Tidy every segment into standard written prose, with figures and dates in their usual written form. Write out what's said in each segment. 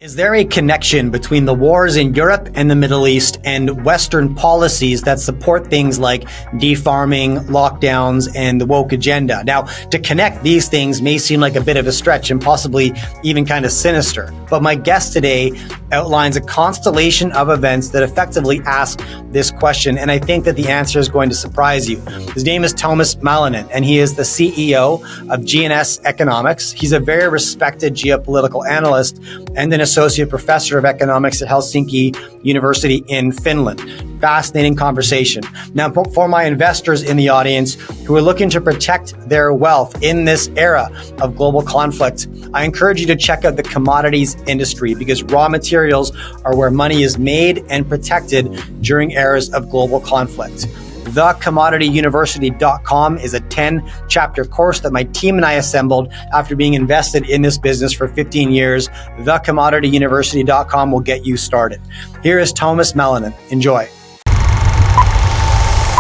Is there a connection between the wars in Europe and the Middle East and Western policies that support things like defarming, lockdowns, and the woke agenda? Now, to connect these things may seem like a bit of a stretch and possibly even kind of sinister, but my guest today outlines a constellation of events that effectively ask this question, and I think that the answer is going to surprise you. His name is Tuomas Malinen, and he is the CEO of GNS Economics. He's a very respected geopolitical analyst and an associate professor of economics at Helsinki University in Finland. Fascinating conversation. Now, for my investors in the audience who are looking to protect their wealth in this era of global conflict, I encourage you to check out the commodities industry because raw materials are where money is made and protected during eras of global conflict. TheCommodityUniversity.com is a 10-chapter course that my team and I assembled after being invested in this business for 15 years. TheCommodityUniversity.com will get you started. Here is Tuomas Malinen. Enjoy.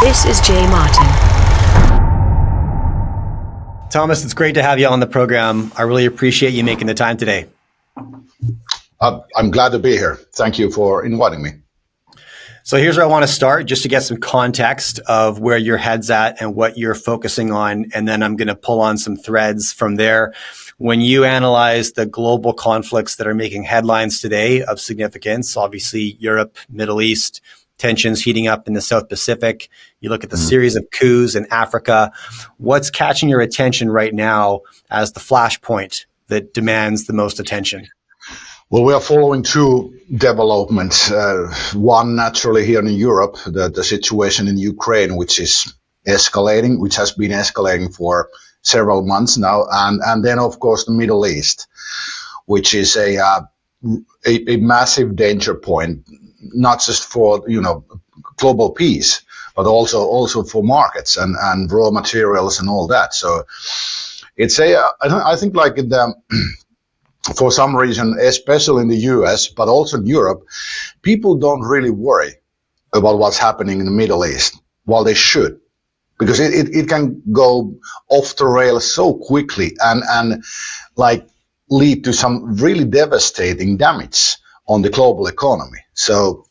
This is Jay Martin. Tuomas, it's great to have you on the program. I really appreciate you making the time today. I'm glad to be here. Thank you for inviting me. So here's where I want to start, just to get some context of where your head's at and what you're focusing on. And then I'm going to pull on some threads from there. When you analyze the global conflicts that are making headlines today of significance, obviously Europe, Middle East, tensions heating up in the South Pacific, you look at the series of coups in Africa, what's catching your attention right now as the flashpoint that demands the most attention? Well, we are following two developments. One, naturally, here in Europe, the situation in Ukraine, which is escalating, which has been escalating for several months now. And then, of course, the Middle East, which is a massive danger point, not just for, global peace, but also for markets and raw materials and all that. So it's I think like in the for some reason, especially in the US, but also in Europe, people don't really worry about what's happening in the Middle East, while they should, because it can go off the rails so quickly and like lead to some really devastating damage on the global economy. So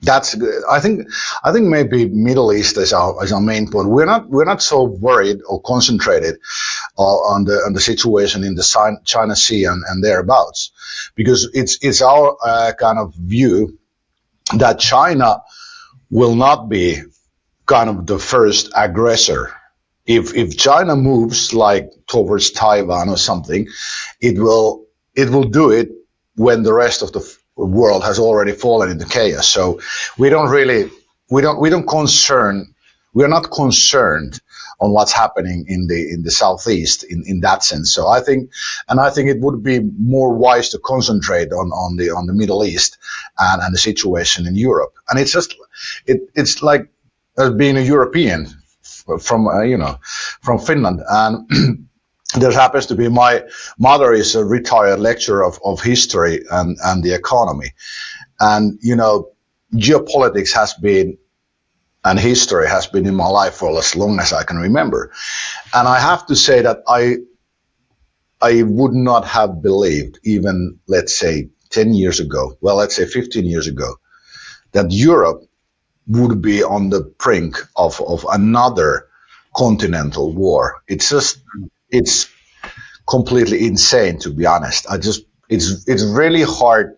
that's, I think maybe Middle East is our main point. We're not so worried or concentrated on the situation in the China Sea and thereabouts, because it's our kind of view that China will not be kind of the first aggressor. If China moves like towards Taiwan or something, it will do it when the rest of the world has already fallen into chaos. So we're not concerned on what's happening in the southeast in that sense. So I think it would be more wise to concentrate on the Middle East and the situation in Europe. And it's just it's like being a European from Finland, and there happens to be, my mother is a retired lecturer of history and the economy. And, geopolitics has been, and history has been in my life for as long as I can remember. And I have to say that I would not have believed, even, let's say, 10 years ago, well, let's say 15 years ago, that Europe would be on the brink of another continental war. It's completely insane, to be honest. It's really hard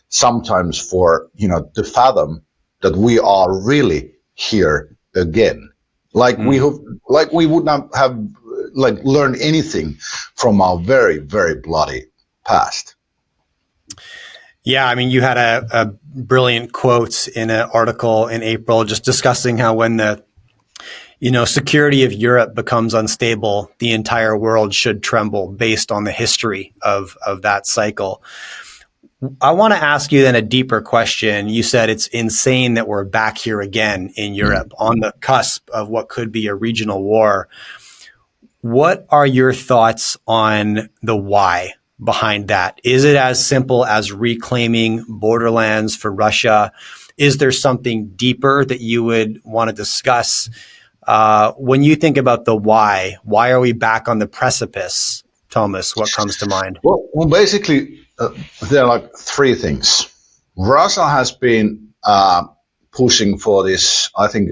sometimes for, to fathom that we are really here again. Like we would not have learned anything from our very, very bloody past. Yeah, I mean, you had a brilliant quote in an article in April just discussing how when the security of Europe becomes unstable, the entire world should tremble based on the history of that cycle. I want to ask you then a deeper question. You said it's insane that we're back here again in Europe on the cusp of what could be a regional war. What are your thoughts on the why behind that? Is it as simple as reclaiming borderlands for Russia? Is there something deeper that you would want to discuss? When you think about the why are we back on the precipice, Tuomas? What comes to mind? Well, basically, there are like three things. Russia has been pushing for this, I think,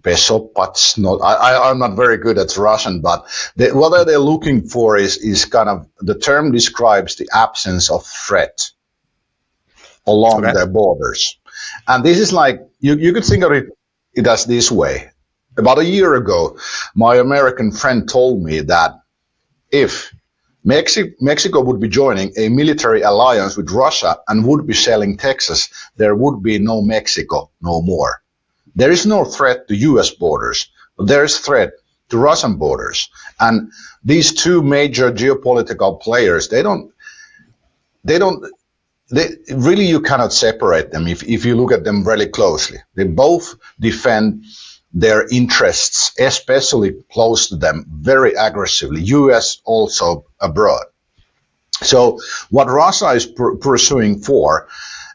peso, but not. I'm not very good at Russian, but what they're looking for is kind of, the term describes the absence of threat along their borders. And this is like, you could think of it as this way. About a year ago, my American friend told me that if Mexico would be joining a military alliance with Russia and would be shelling Texas, there would be no Mexico no more. There is no threat to U.S. borders, but there is threat to Russian borders. And these two major geopolitical players, they really, you cannot separate them if you look at them really closely. They both defend their interests, especially close to them, very aggressively. U.S. also abroad. So what Russia is pursuing for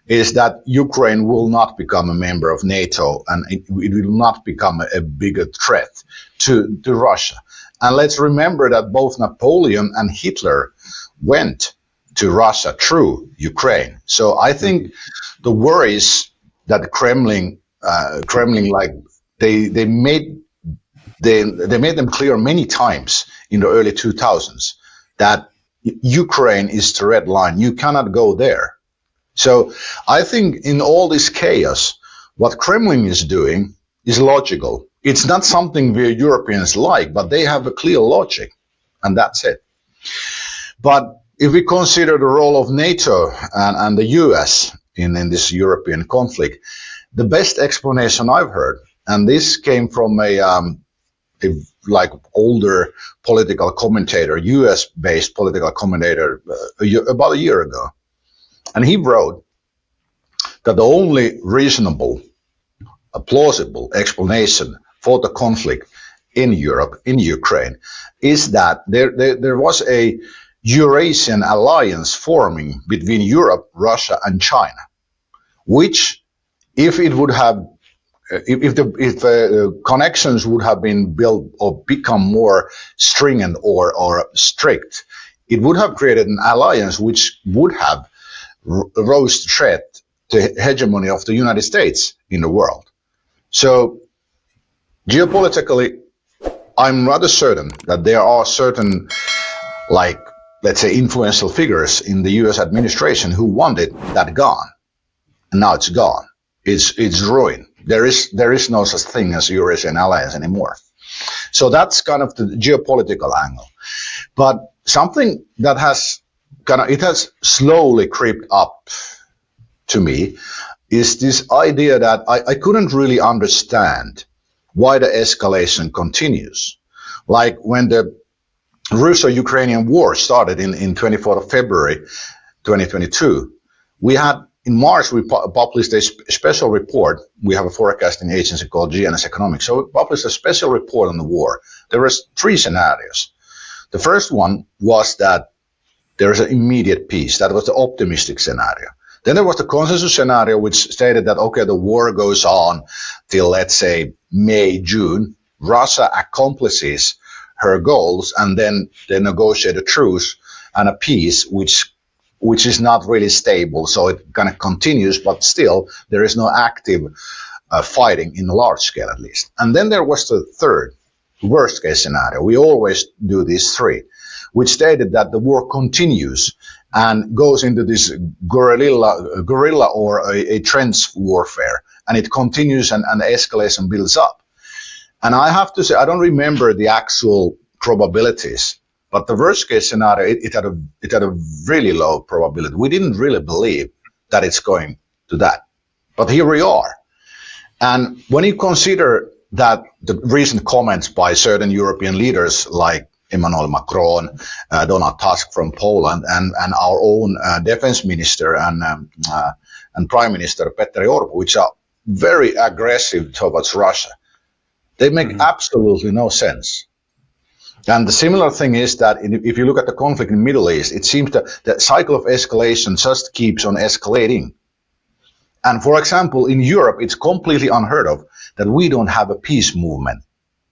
is that Ukraine will not become a member of NATO, and it will not become a bigger threat to Russia. And let's remember that both Napoleon and Hitler went to Russia through Ukraine. So I think the worries that Kremlin like they made them clear many times in the early 2000s that Ukraine is the red line. You cannot go there. So I think in all this chaos, what Kremlin is doing is logical. It's not something we Europeans like, but they have a clear logic, and that's it. But if we consider the role of NATO and the US in this European conflict, the best explanation I've heard, and this came from a like older political commentator, US-based political commentator about a year ago. And he wrote that the only reasonable, plausible explanation for the conflict in Europe, in Ukraine, is that there was a Eurasian alliance forming between Europe, Russia, and China, which, if it would have, if the connections would have been built or become more stringent or strict, it would have created an alliance which would have rose threat to hegemony of the United States in the world. So geopolitically, I'm rather certain that there are certain, like, let's say, influential figures in the US administration who wanted that gone. And now it's gone. It's ruined. There is no such thing as Eurasian alliance anymore. So that's kind of the geopolitical angle. But something that has it has slowly crept up to me is this idea that I couldn't really understand why the escalation continues. Like when the Russo-Ukrainian war started in 24th of February 2022, we had, in March, we published a special report. We have a forecasting agency called GNS Economics. So we published a special report on the war. There was three scenarios. The first one was that there is an immediate peace. That was the optimistic scenario. Then there was the consensus scenario, which stated that, okay, the war goes on till, let's say, May, June. Russia accomplishes her goals, and then they negotiate a truce and a peace, which is not really stable. So it kind of continues, but still there is no active fighting in a large scale, at least. And then there was the third, worst case scenario. We always do these three, which stated that the war continues and goes into this guerrilla or a trench warfare, and it continues and the escalation builds up. And I have to say, I don't remember the actual probabilities, but the worst case scenario, it had a really low probability. We didn't really believe that it's going to that, but here we are. And when you consider that the recent comments by certain European leaders like Emmanuel Macron, Donald Tusk from Poland, and our own defense minister and prime minister Petteri Orpo, which are very aggressive towards Russia, they make absolutely no sense. And the similar thing is that if you look at the conflict in the Middle East, it seems that the cycle of escalation just keeps on escalating. And for example, in Europe, it's completely unheard of that we don't have a peace movement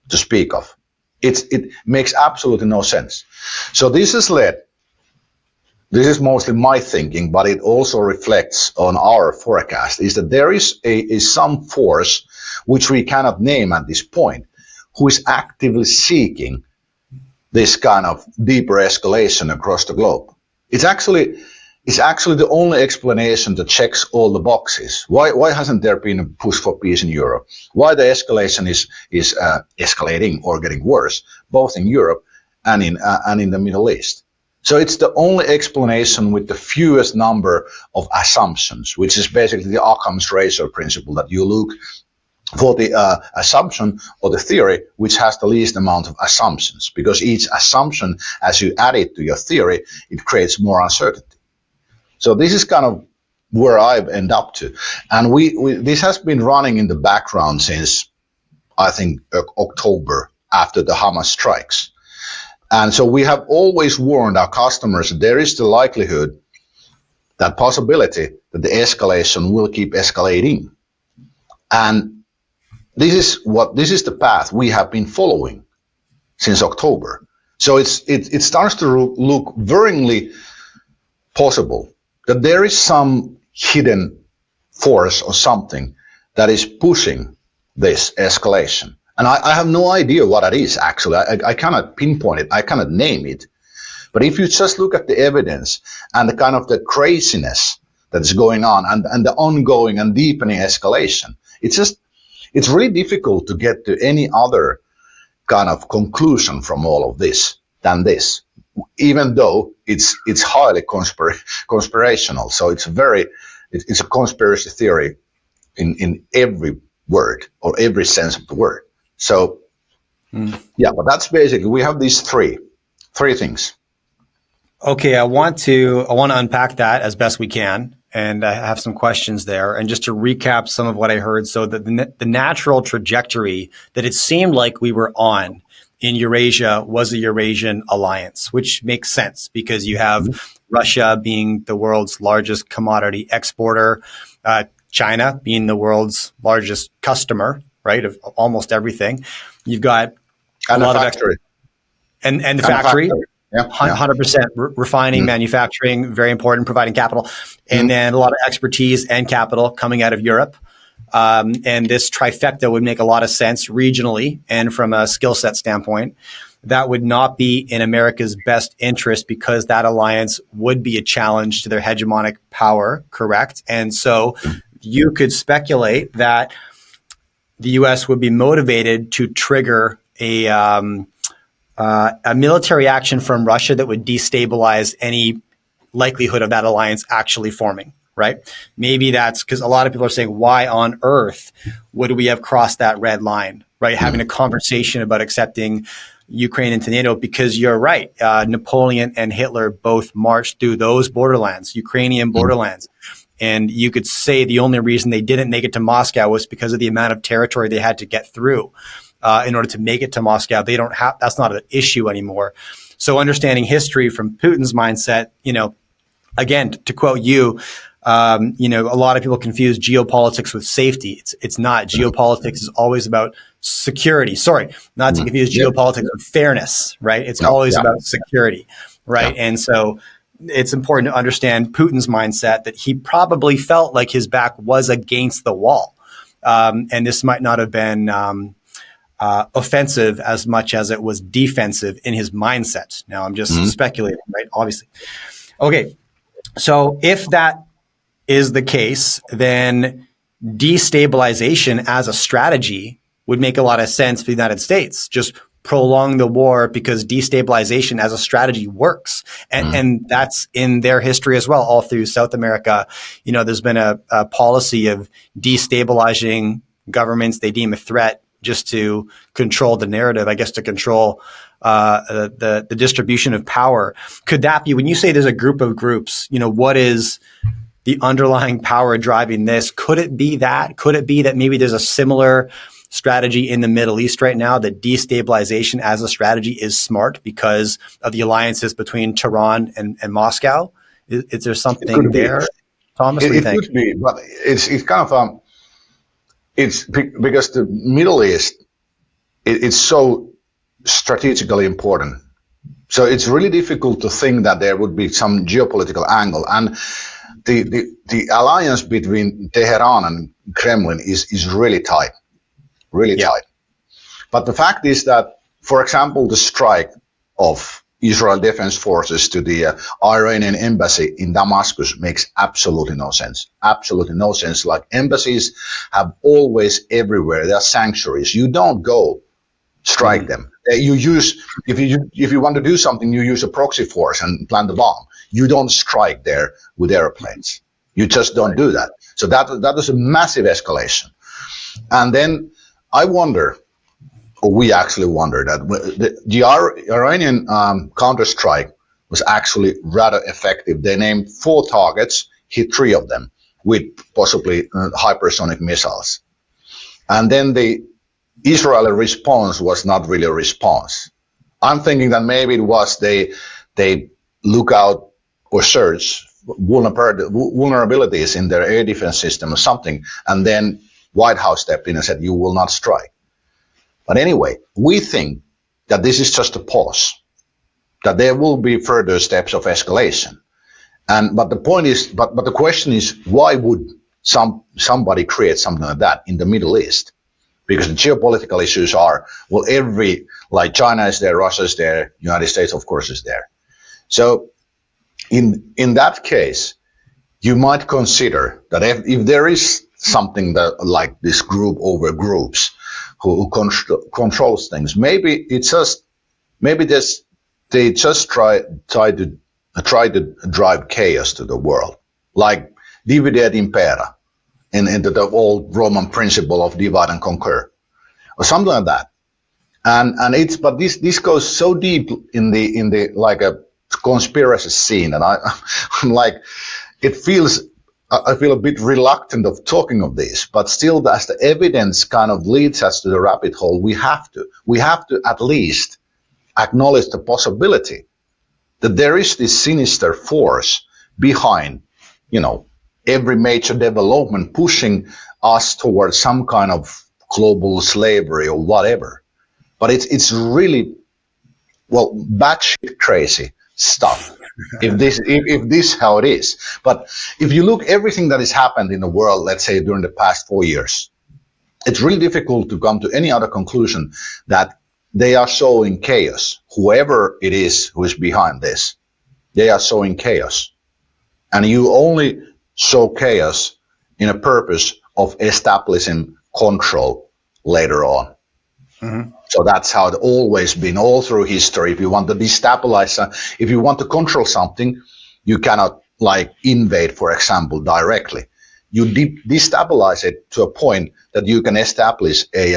to speak of. It makes absolutely no sense. So this has led this is mostly my thinking, but it also reflects on our forecast, is that there is some force which we cannot name at this point, who is actively seeking this kind of deeper escalation across the globe. It's actually the only explanation that checks all the boxes. Why hasn't there been a push for peace in Europe? Why the escalation is escalating or getting worse, both in Europe and in the Middle East? So it's the only explanation with the fewest number of assumptions, which is basically the Occam's razor principle, that you look for the assumption or the theory which has the least amount of assumptions, because each assumption, as you add it to your theory, it creates more uncertainty. So this is kind of where I've ended up to. And this has been running in the background since, I think, October, after the Hamas strikes. And so we have always warned our customers that there is the likelihood, that possibility, that the escalation will keep escalating. And this is the path we have been following since October. So it starts to look very possible that there is some hidden force or something that is pushing this escalation. And I have no idea what it is, actually. I cannot pinpoint it. I cannot name it. But if you just look at the evidence and the kind of the craziness that is going on and the ongoing and deepening escalation, it's really difficult to get to any other kind of conclusion from all of this than this, even though it's highly conspirational. So it's a conspiracy theory in every word or every sense of the word. So, yeah, but that's basically, we have these three things. Okay, I want to unpack that as best we can, and I have some questions there. And just to recap some of what I heard, so that the natural trajectory that it seemed like we were on in Eurasia was a Eurasian alliance, which makes sense because you have Russia being the world's largest commodity exporter, China being the world's largest customer, right, of almost everything. You've got a lot of factory. And the factory. Yeah, 100% refining, manufacturing, very important, providing capital, and then a lot of expertise and capital coming out of Europe. And this trifecta would make a lot of sense regionally and from a skill set standpoint. That would not be in America's best interest because that alliance would be a challenge to their hegemonic power, correct? And so you could speculate that the U.S. would be motivated to trigger a military action from Russia that would destabilize any likelihood of that alliance actually forming, right? Maybe that's because a lot of people are saying, why on earth would we have crossed that red line, right? Having a conversation about accepting Ukraine into NATO, because you're right. Napoleon and Hitler both marched through those borderlands, Ukrainian borderlands. And you could say the only reason they didn't make it to Moscow was because of the amount of territory they had to get through. In order to make it to Moscow, that's not an issue anymore. So understanding history from Putin's mindset, again, to quote you, a lot of people confuse geopolitics with safety. It's not. Geopolitics is always about security. Sorry, not to confuse geopolitics with fairness, right? It's always about security, right? Yeah. And so it's important to understand Putin's mindset, that he probably felt like his back was against the wall. And this might not have been offensive as much as it was defensive in his mindset. Now I'm just speculating, right? Obviously. Okay. So if that is the case, then destabilization as a strategy would make a lot of sense for the United States. Just prolong the war because destabilization as a strategy works. And that's in their history as well, all through South America. There's been a policy of destabilizing governments they deem a threat just to control the narrative, I guess, to control the distribution of power. Could that be, when you say there's a group of groups, what is the underlying power driving this? Could it be that? Could it be that maybe there's a similar strategy in the Middle East right now, that destabilization as a strategy is smart because of the alliances between Tehran and Moscow? Is there something there? Tuomas, what do you think? It could be, but it's kind of it's because the Middle East, it's so strategically important So it's really difficult to think that there would be some geopolitical angle. And the alliance between Tehran and Kremlin is really tight, really tight. But the fact is that, for example, the strike of Israel Defense Forces to the Iranian embassy in Damascus makes absolutely no sense. Absolutely no sense. Like, embassies have always everywhere. They are sanctuaries. You don't go strike them. You use, if you want to do something, you use a proxy force and plant the bomb. You don't strike there with airplanes. You just don't do that. So that was a massive escalation. And then I wonder, or we actually wonder, that the Iranian counterstrike was actually rather effective. They named 4 targets, hit 3 of them with possibly hypersonic missiles. And then the Israeli response was not really a response. I'm thinking that maybe it was they look out or search vulnerabilities in their air defense system or something, and then White House stepped in and said, you will not strike. But anyway, we think that this is just a pause, that there will be further steps of escalation. But the point is, but the question is, why would somebody create something like that in the Middle East? Because the geopolitical issues are, well, like China is there, Russia is there, United States, of course, is there. So in that case, you might consider that if there is something that, like this group over groups who controls things, maybe they just try to drive chaos to the world, like divide et impera, into the old Roman principle of divide and conquer, or something like that. But this goes so deep in the like a conspiracy scene, and I'm like, I feel a bit reluctant of talking of this, but still, as the evidence kind of leads us to the rabbit hole, we have to at least acknowledge the possibility that there is this sinister force behind, every major development pushing us towards some kind of global slavery or whatever. But it's really, well, batshit crazy stuff. If this how it is. But if you look everything that has happened in the world, let's say during the past 4 years, it's really difficult to come to any other conclusion that they are sowing chaos. Whoever it is who is behind this, they are sowing chaos. And you only sow chaos in a purpose of establishing control later on. Mm-hmm. So that's how it's always been all through history. If you want to destabilize, if you want to control something, you cannot invade, for example, directly. You destabilize it to a point that you can establish a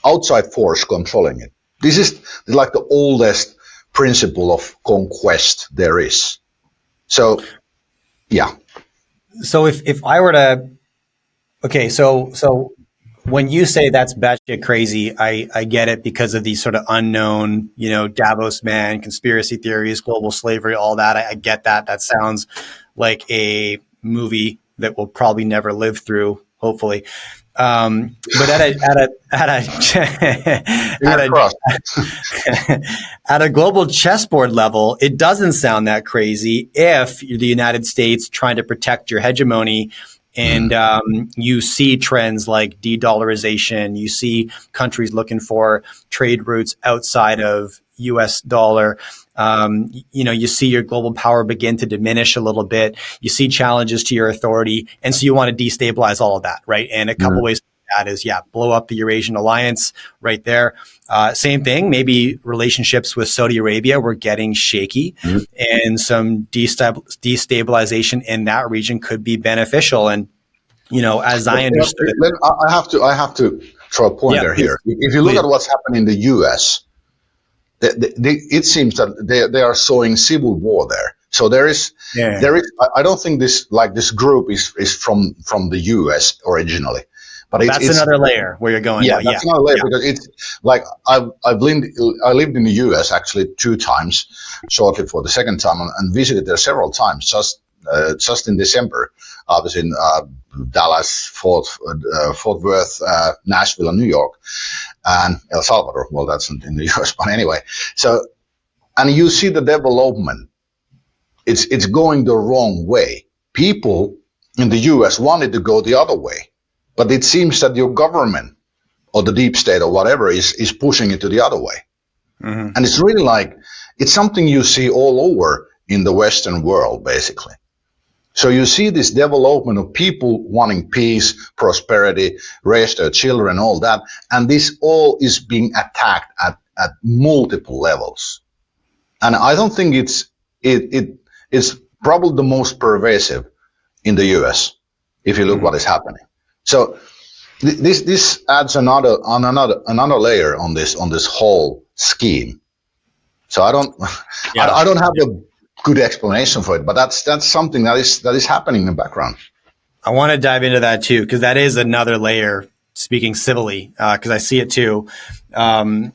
outside force controlling it. This is like the oldest principle of conquest there is. So, yeah. So if I were to, okay, so when you say that's batshit crazy, I get it because of these sort of unknown, Davos man, conspiracy theories, global slavery, all that. I get that. That sounds like a movie that we'll probably never live through, hopefully. But at a global chessboard level, it doesn't sound that crazy if you're the United States trying to protect your hegemony. And you see trends like de-dollarization. You see countries looking for trade routes outside of U.S. dollar. You see your global power begin to diminish a little bit. You see challenges to your authority. And so you want to destabilize all of that, right? And a couple ways to do that is, blow up the Eurasian alliance right there. Same thing, maybe relationships with Saudi Arabia were getting shaky, and some destabilization in that region could be beneficial. And, as I understood it, I have to throw a pointer here. If you look at what's happening in the U.S., it seems that they are sowing civil war there. So there is. I don't think this group is from the U.S. originally. But that's another layer where you're going. Yeah, that's another layer because it's like I lived in the U.S. actually 2 times, shortly for the second time, and visited there several times. Just just in December. I was in Dallas, Fort Worth, Nashville, and New York, and El Salvador. Well, that's not in the US, but anyway. So, and you see the development. It's going the wrong way. People in the US wanted to go the other way, but it seems that your government or the deep state or whatever is pushing it to the other way. Mm-hmm. And it's really like, it's something you see all over in the Western world, basically. So you see this development of people wanting peace, prosperity, raise their children, all that, and this all is being attacked at multiple levels. And I don't think it's probably the most pervasive in the US, if you look what is happening. So this adds another layer on this whole scheme. So I don't have a good explanation for it, but that's something that is happening in the background. I want to dive into that too, because that is another layer, speaking civilly, because I see it too. But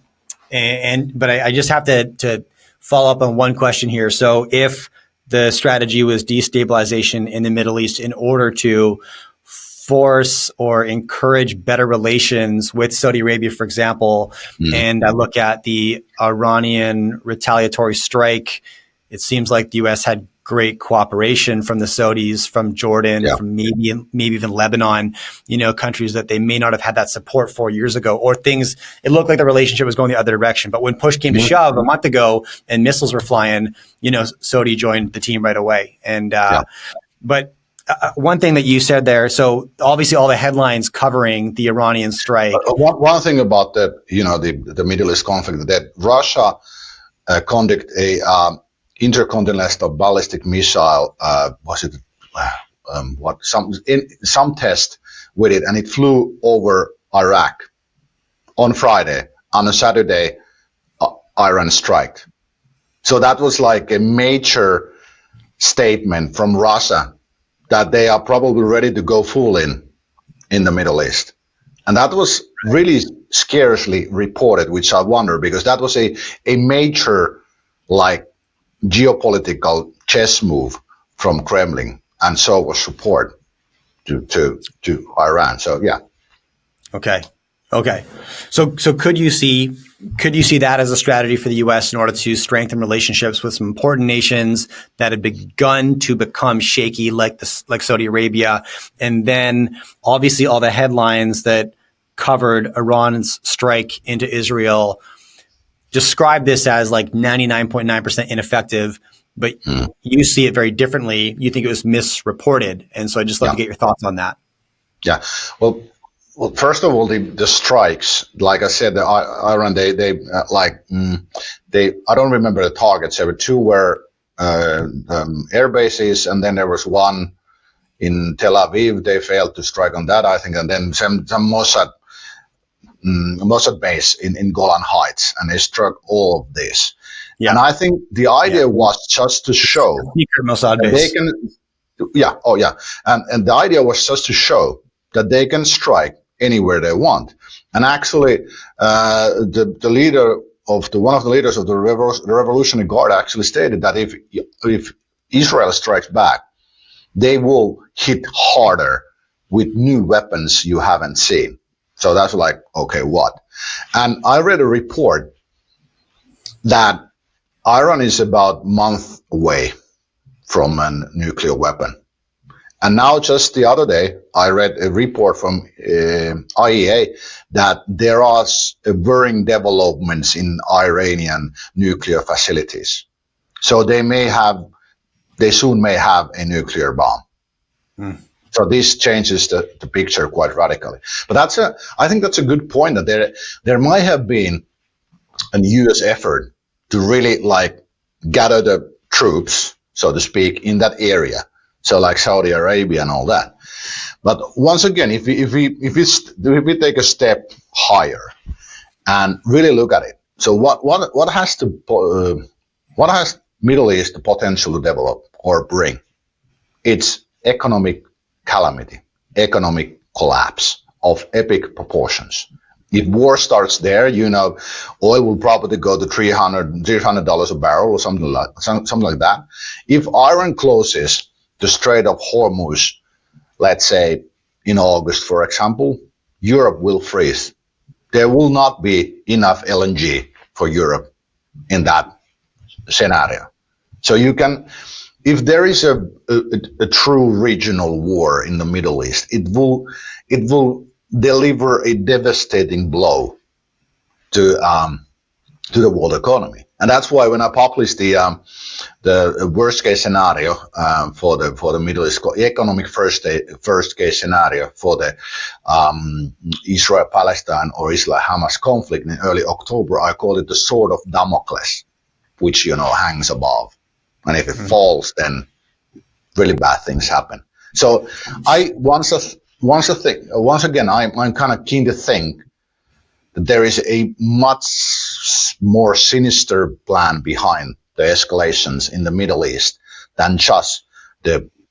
I just have to follow up on one question here. So if the strategy was destabilization in the Middle East in order to force or encourage better relations with Saudi Arabia, for example, and I look at the Iranian retaliatory strike, it seems like the U.S. had great cooperation from the Saudis, from Jordan, from maybe even Lebanon, countries that they may not have had that support 4 years ago, or things, it looked like the relationship was going the other direction. But when push came to shove a month ago and missiles were flying, Saudi joined the team right away. And, but one thing that you said there, so obviously all the headlines covering the Iranian strike. One thing about the Middle East conflict, that Russia conducted a intercontinental ballistic missile, some test with it, and it flew over Iraq on Friday. On a Saturday, Iran struck. So that was like a major statement from Russia that they are probably ready to go full in the Middle East. And that was really scarcely reported, which I wonder, because that was a major, like, geopolitical chess move from Kremlin, and so was support to Iran. So yeah. Okay. So could you see that as a strategy for the U.S. in order to strengthen relationships with some important nations that had begun to become shaky, like Saudi Arabia, and then obviously all the headlines that covered Iran's strike into Israel describe this as like 99.9% ineffective, but you see it very differently. You think it was misreported. And so I'd just love to get your thoughts on that. Yeah. Well, first of all, the strikes, like I said, the Iran, I don't remember the targets. There were two were air bases, and then there was one in Tel Aviv. They failed to strike on that, I think, and then some Mossad base in Golan Heights, and they struck all of this. Yeah. And I think the idea was just to show Mossad base. They can, and the idea was just to show that they can strike anywhere they want. And actually, the leader of one of the leaders of the Revolutionary Guard actually stated that if Israel strikes back, they will hit harder with new weapons you haven't seen. So that's like, okay, what? And I read a report that Iran is about a month away from a nuclear weapon. And now just the other day, I read a report from IEA that there are worrying developments in Iranian nuclear facilities. So they soon may have a nuclear bomb. So this changes the picture quite radically. But I think that's a good point, that there might have been a U.S. effort to really like gather the troops, so to speak, in that area. So like Saudi Arabia and all that. But once again, if we take a step higher and really look at it, so what has Middle East the potential to develop or bring? It's economic calamity, economic collapse of epic proportions. If war starts there, oil will probably go to $300 a barrel or something like that. If Iran closes the Strait of Hormuz, let's say in August, for example, Europe will freeze. There will not be enough LNG for Europe in that scenario. So you can, if there is a true regional war in the Middle East, it will deliver a devastating blow to the world economy. And that's why when I published the worst case scenario for the Middle East, economic first case scenario for the Israel-Palestine or Israel-Hamas conflict in early October, I called it the sword of Damocles, which hangs above, and if it falls, then really bad things happen. So once again, I'm kind of keen to think that there is a much more sinister plan behind the escalations in the Middle East than just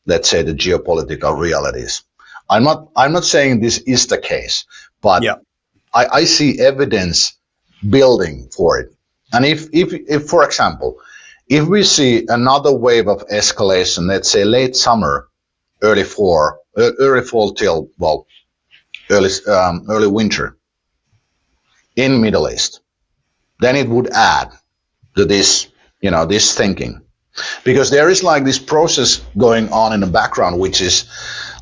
let's say the geopolitical realities. I'm not saying this is the case, but yeah. I see evidence building for it. And if for example, if we see another wave of escalation, let's say late summer, early fall till early winter in Middle East, then it would add to this thinking, because there is like this process going on in the background, which is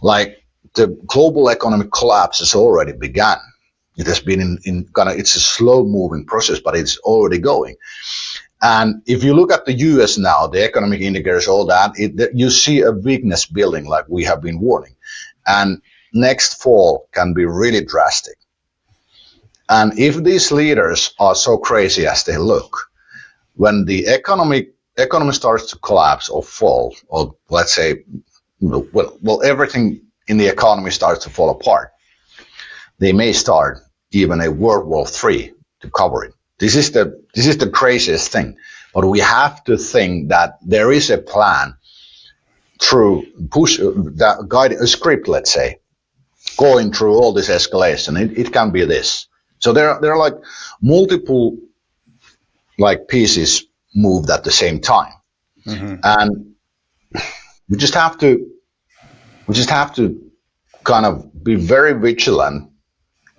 like the global economic collapse has already begun. It has been it's a slow moving process, but it's already going. And if you look at the US now, the economic indicators, all that, you see a weakness building like we have been warning. And next fall can be really drastic. And if these leaders are so crazy as they look, when the economy starts to collapse or fall, or let's say, everything in the economy starts to fall apart, they may start even a World War III to cover it. This is the craziest thing. But we have to think that there is a plan through that guide a script, let's say, going through all this escalation. It can be this. So there are like multiple like pieces moved at the same time, and we just have to kind of be very vigilant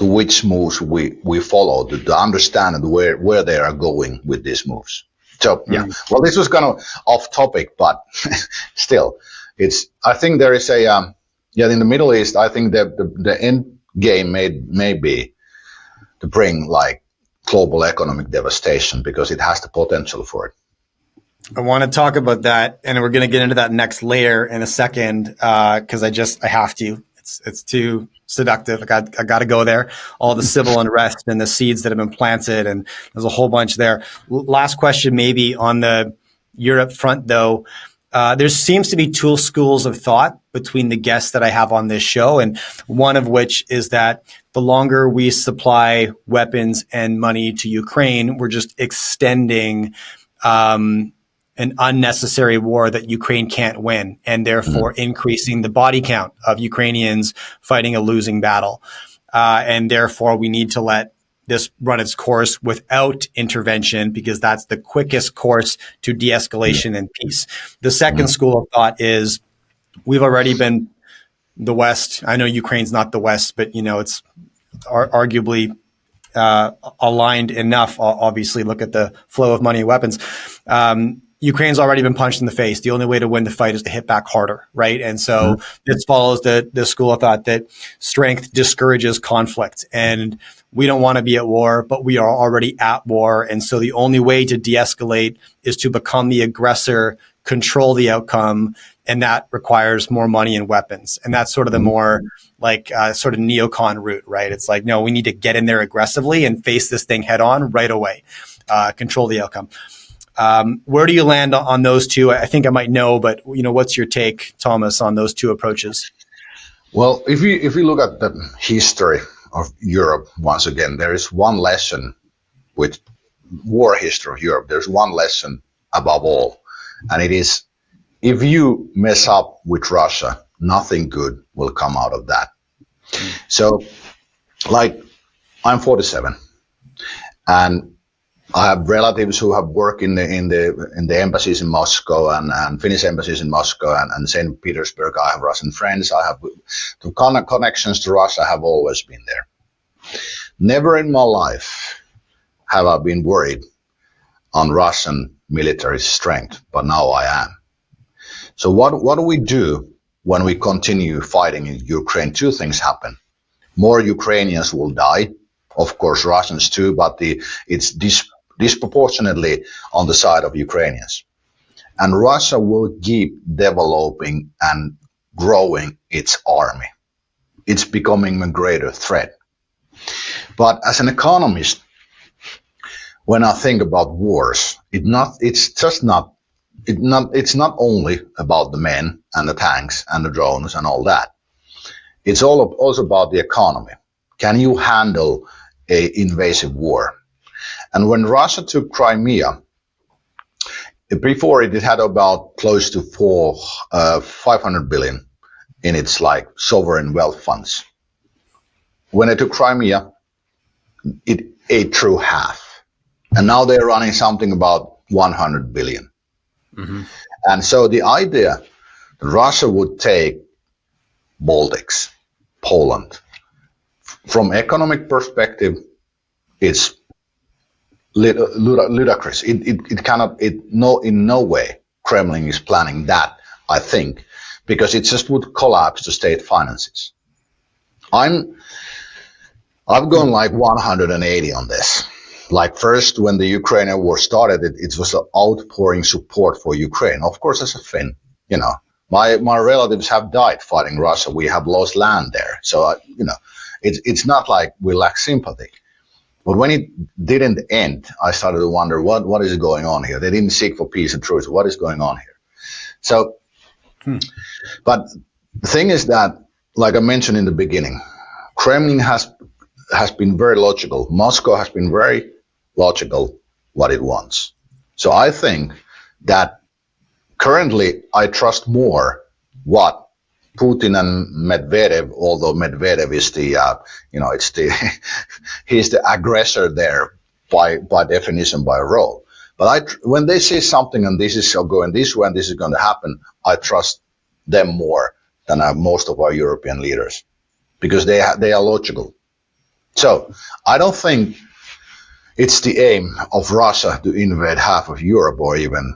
to which moves we follow to understand where they are going with these moves. So yeah, well, this was kind of off topic, but still, I think there is in the Middle East, I think that the end game may be to bring like global economic devastation, because it has the potential for it. I want to talk about that, and we're going to get into that next layer in a second, because I have to. It's too seductive. I got to go there. All the civil unrest and the seeds that have been planted, and there's a whole bunch there. Last question, maybe on the Europe front, though. There seems to be two schools of thought between the guests that I have on this show, and one of which is that the longer we supply weapons and money to Ukraine, we're just extending an unnecessary war that Ukraine can't win, and therefore increasing the body count of Ukrainians fighting a losing battle. And therefore, we need to let this run its course without intervention, because that's the quickest course to de-escalation and peace. The second school of thought is we've already been the West. I know Ukraine's not the West, but it's arguably aligned enough. Obviously, look at the flow of money and weapons. Ukraine's already been punched in the face. The only way to win the fight is to hit back harder, right? And so this follows the school of thought that strength discourages conflict, and we don't want to be at war, but we are already at war. And so the only way to de-escalate is to become the aggressor, control the outcome, and that requires more money and weapons. And that's sort of the more like sort of neocon route, right? It's like, no, we need to get in there aggressively and face this thing head on right away, control the outcome. Where do you land on those two? I think I might know, but what's your take, Tuomas, on those two approaches? Well, if you look at the history of Europe, once again, there is one lesson with war history of Europe. There's one lesson above all, and it is, if you mess up with Russia, nothing good will come out of that. So, like, I'm 47, and I have relatives who have worked in the embassies in Moscow and Finnish embassies in Moscow and St. Petersburg. I have Russian friends. I have the connections to Russia have always been there. Never in my life have I been worried on Russian military strength, but now I am. So what do we do when we continue fighting in Ukraine? Two things happen. More Ukrainians will die, of course Russians too, but it's disproportionately on the side of Ukrainians. And Russia will keep developing and growing its army. It's becoming a greater threat. But as an economist, when I think about wars, it's not only about the men and the tanks and the drones and all that. It's also about the economy. Can you handle an invasive war? And when Russia took Crimea, before it had about close to 500 billion in its sovereign wealth funds. When it took Crimea, it ate through half. And now they're running something about 100 billion. Mm-hmm. And so the idea that Russia would take Baltics, Poland, from economic perspective, it's ludicrous. In no way Kremlin is planning that, I think, because it just would collapse the state finances. I've gone 180 on this. First, when the Ukrainian war started, it was an outpouring support for Ukraine. Of course, as a Finn, my relatives have died fighting Russia. We have lost land there. So, it's not like we lack sympathy. But when it didn't end, I started to wonder, what is going on here? They didn't seek for peace and truth. What is going on here? So, but the thing is that, like I mentioned in the beginning, Kremlin has been very logical. Moscow has been very logical what it wants. So I think that currently I trust more what Putin and Medvedev, although Medvedev is he's the aggressor there by definition, by role. But when they say something and this is going this way and this is going to happen, I trust them more than most of our European leaders because they are logical. So I don't think it's the aim of Russia to invade half of Europe or even,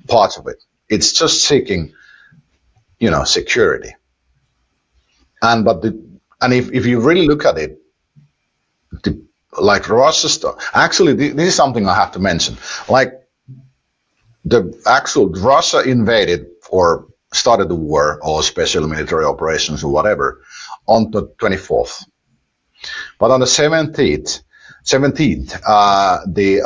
parts of it. It's just seeking security. And if you really look at it, Russia stuff. Actually, this is something I have to mention. Russia invaded or started the war or special military operations or whatever on the 24th. But on the 17th, the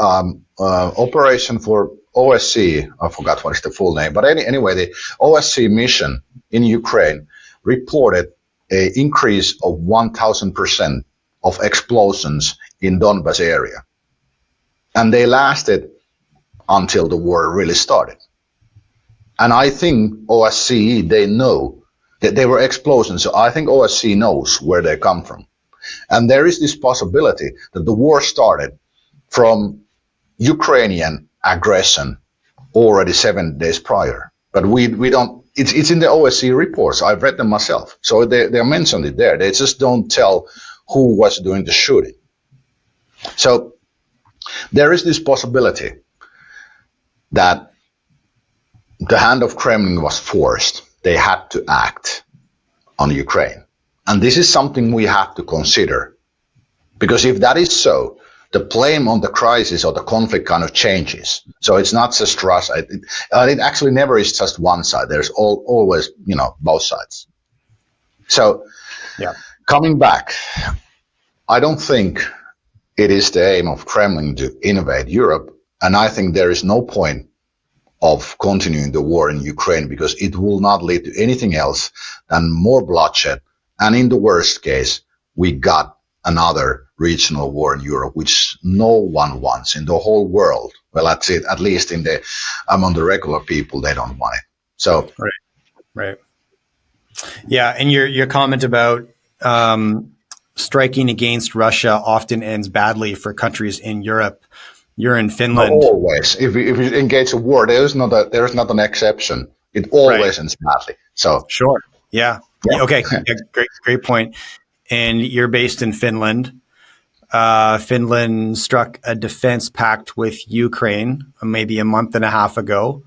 operation for OSCE, I forgot what is the full name, but anyway, the OSCE mission in Ukraine reported an increase of 1,000% of explosions in Donbas area. And they lasted until the war really started. And I think OSCE, they know that they were explosions, so I think OSCE knows where they come from. And there is this possibility that the war started from Ukrainian aggression already 7 days prior. But we don't, it's in the OSCE reports. I've read them myself. So they mentioned it there. They just don't tell who was doing the shooting. So there is this possibility that the hand of Kremlin was forced. They had to act on Ukraine. And this is something we have to consider. Because if that is so, the blame on the crisis or the conflict kind of changes. So it's not just Russia. It actually never is just one side. There's always, both sides. So coming back, I don't think it is the aim of Kremlin to invade Europe. And I think there is no point of continuing the war in Ukraine because it will not lead to anything else than more bloodshed. And in the worst case, we got another regional war in Europe, which no one wants in the whole world. Well, at least among the regular people, they don't want it. So, right. Yeah, and your comment about striking against Russia often ends badly for countries in Europe. You're in Not Finland. always. If you engage a war, there is not an exception. It Right. always ends badly. So Sure. Yeah. Yeah, okay. yeah, Yeah, great point. And you're based in Finland. Finland struck a defense pact with Ukraine maybe a month and a half ago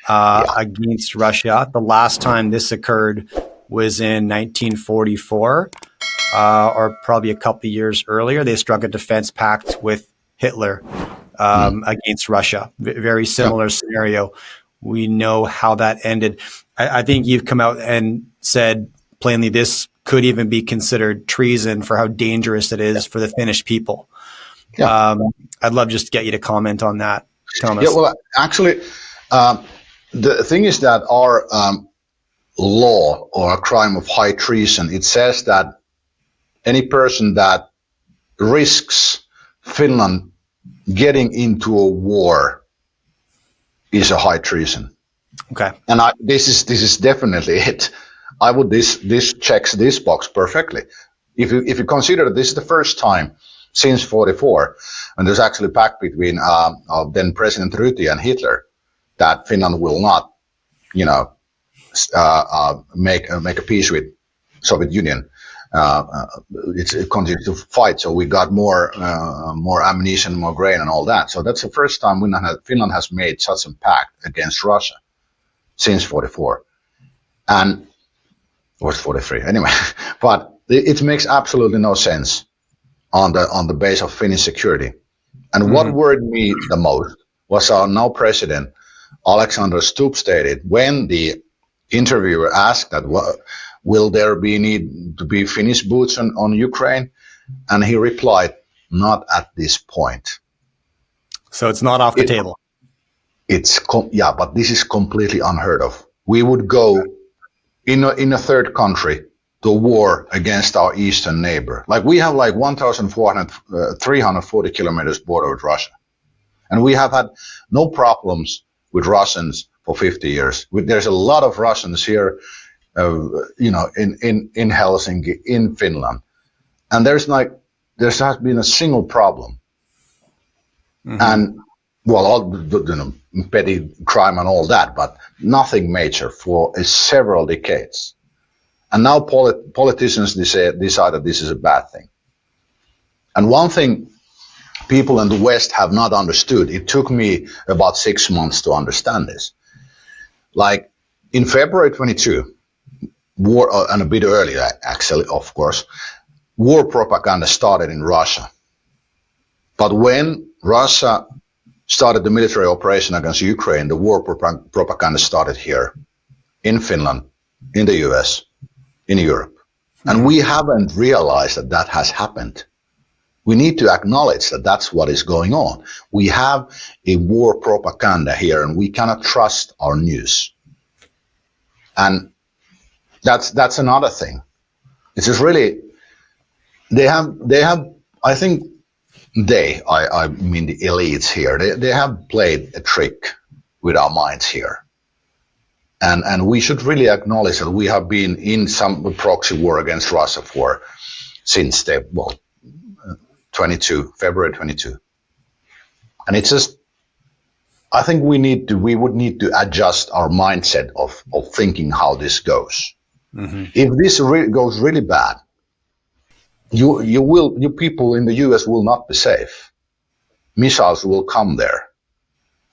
yeah, against Russia. The last time this occurred was in 1944, or probably a couple of years earlier. They struck a defense pact with Hitler against Russia. Very yeah. similar scenario. We know how that ended. I think you've come out and said plainly this could even be considered treason for how dangerous it is for the Finnish people. Yeah. I'd love just to get you to comment on that, Yeah, Tuomas. well, actually, the thing is that our law or a crime of high treason, it says that any person that risks Finland getting into a war is a high treason. Okay. And this is definitely it. This checks this box perfectly. If you consider this is the first time since '44, and there's actually a pact between then President Ryti and Hitler that Finland will not, make a peace with Soviet Union. It continues to fight, so we got more ammunition, more grain, and all that. So that's the first time Finland has made such a pact against Russia since '44, and or 43 anyway. But it makes absolutely no sense on the base of Finnish security. And what worried me the most was our now president Alexander Stubb stated when the interviewer asked that will there be need to be Finnish boots on Ukraine, and he replied, "Not at this point." So it's not off the table. But this is completely unheard of. We would go in a third country to war against our eastern neighbor. Like we have like 340 kilometers border with Russia. And we have had no problems with Russians for 50 years. There's a lot of Russians here, in Helsinki, in Finland. And there has been a single problem. And well, all the petty crime and all that, but nothing major for several decades. And now politicians decide that this is a bad thing. And one thing people in the West have not understood, it took me about 6 months to understand this. Like in February 22, war, and a bit earlier actually, of course, war propaganda started in Russia. But when Russia started the military operation against Ukraine, the war propaganda started here, in Finland, in the US, in Europe. And we haven't realized that has happened. We need to acknowledge that that's what is going on. We have a war propaganda here, and we cannot trust our news. And that's another thing. It's just really, they have, I think, I mean the elites here, they have played a trick with our minds here. And we should really acknowledge that we have been in some proxy war against Russia since February 22. And it's just, I think we would need to adjust our mindset of thinking how this goes. If this goes really bad, you people in the US will not be safe. Missiles will come there.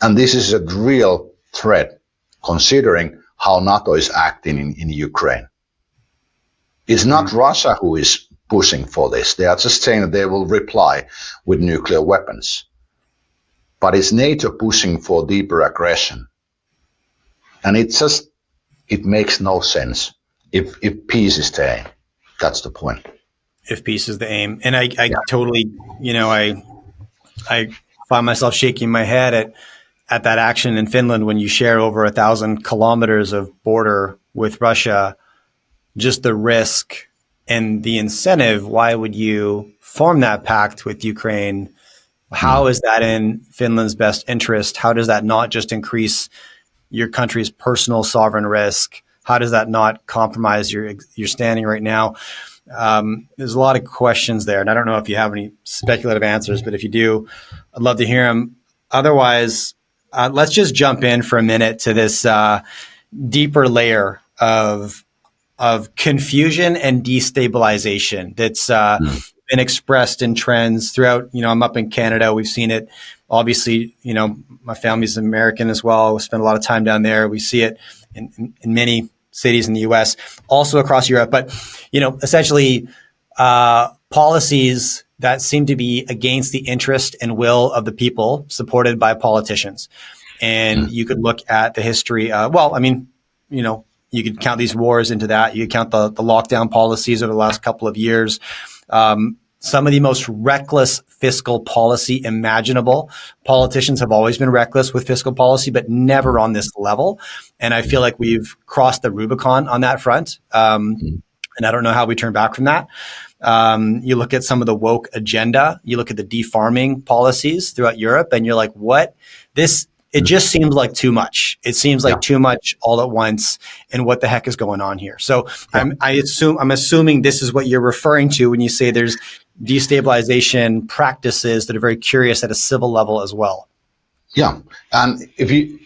And this is a real threat considering how NATO is acting in Ukraine. It's not Russia who is pushing for this. They are just saying that they will reply with nuclear weapons. But it's NATO pushing for deeper aggression. And it makes no sense if peace is the aim. That's the point. If peace is the aim. And I totally, I find myself shaking my head at that action in Finland when you share over 1,000 kilometers of border with Russia, just the risk and the incentive. Why would you form that pact with Ukraine? How is that in Finland's best interest? How does that not just increase your country's personal sovereign risk? How does that not compromise your standing right now? There's a lot of questions there, and I don't know if you have any speculative answers, but if you do, I'd love to hear them. Otherwise, let's just jump in for a minute to this deeper layer of confusion and destabilization that's been expressed in trends throughout. I'm up in Canada. We've seen it. Obviously, my family's American as well. We spend a lot of time down there. We see it in many cities in the U.S., also across Europe. But, essentially policies that seem to be against the interest and will of the people, supported by politicians. And you could look at the history. You could count these wars into that. You could count the lockdown policies over the last couple of years. Some of the most reckless fiscal policy imaginable. Politicians have always been reckless with fiscal policy, but never on this level. And I feel like we've crossed the Rubicon on that front. And I don't know how we turn back from that. You look at some of the woke agenda. You look at the defarming policies throughout Europe, and you're like, what? It just seems like too much. It seems like too much all at once. And what the heck is going on here? So I'm assuming this is what you're referring to when you say there's destabilization practices that are very curious at a civil level as well. Yeah, and if we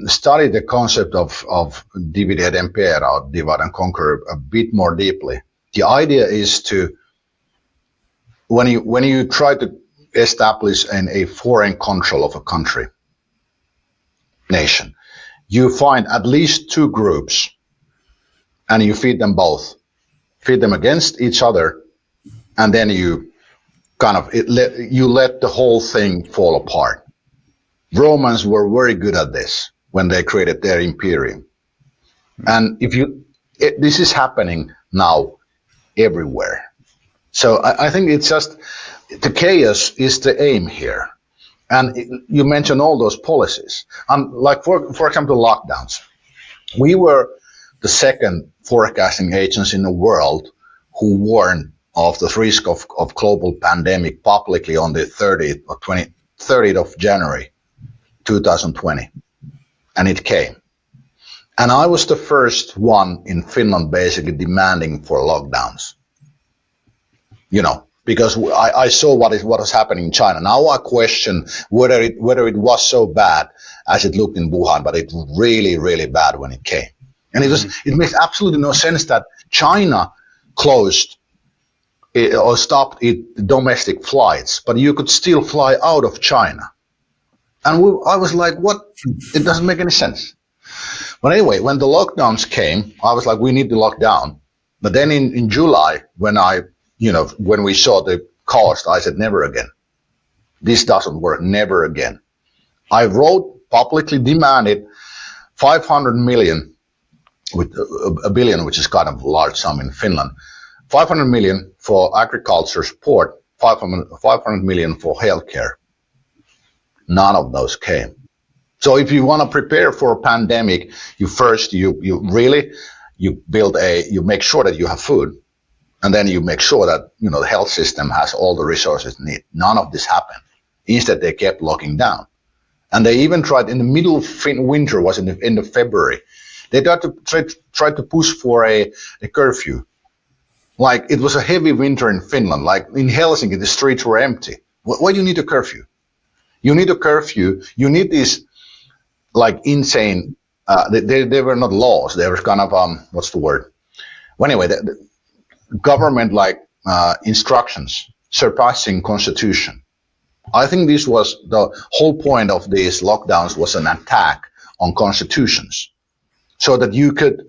study the concept of divide et impera, or divide and conquer, a bit more deeply, the idea is to when you try to establish a foreign control of a country, nation, you find at least two groups and you feed them against each other, and then you let the whole thing fall apart. Romans were very good at this when they created their imperium. And this is happening now everywhere. So I think it's just the chaos is the aim here. And you mentioned all those policies. Like for example, lockdowns. We were the second forecasting agency in the world who warned of the risk of global pandemic publicly on the 30th of January 2020. And it came. And I was the first one in Finland basically demanding for lockdowns. Because I saw what was happening in China. Now I question whether it was so bad as it looked in Wuhan, but it was really, really bad when it came. And it makes absolutely no sense that China closed or stopped domestic flights, but you could still fly out of China. And I was like, what? It doesn't make any sense. But anyway, when the lockdowns came, I was like, we need to lock down. But then in July, when we saw the cost, I said, never again. This doesn't work, never again. I wrote, publicly demanded 500 million, with a billion, which is kind of a large sum in Finland, 500 million for agriculture support, 500 million for healthcare. None of those came. So if you want to prepare for a pandemic, you make sure that you have food. And then you make sure that, the health system has all the resources it needs. None of this happened. Instead, they kept locking down. And they even tried in the middle of winter, was in the end of February, they tried to push for a curfew. Like it was a heavy winter in Finland. Like in Helsinki, the streets were empty. Why do you need a curfew? You need a curfew. You need these like insane, they were not laws. They were kind of, what's the word? Well, anyway, the government instructions surpassing constitution. I think this was the whole point of these lockdowns, was an attack on constitutions, so that you could,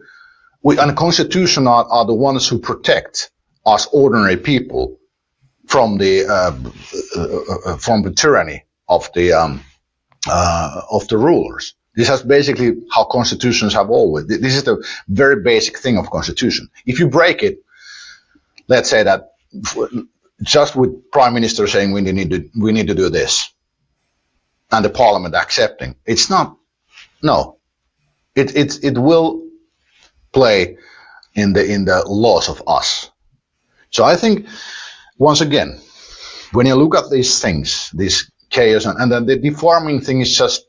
and constitution are the ones who protect us ordinary people from the tyranny of the rulers. This is basically how constitutions have always. This is the very basic thing of constitution. If you break it, let's say that just with prime minister saying we need to do this, and the parliament accepting, it's not. No, it will play in the laws of us. So I think once again, when you look at these things, this chaos, and then the defarming thing is just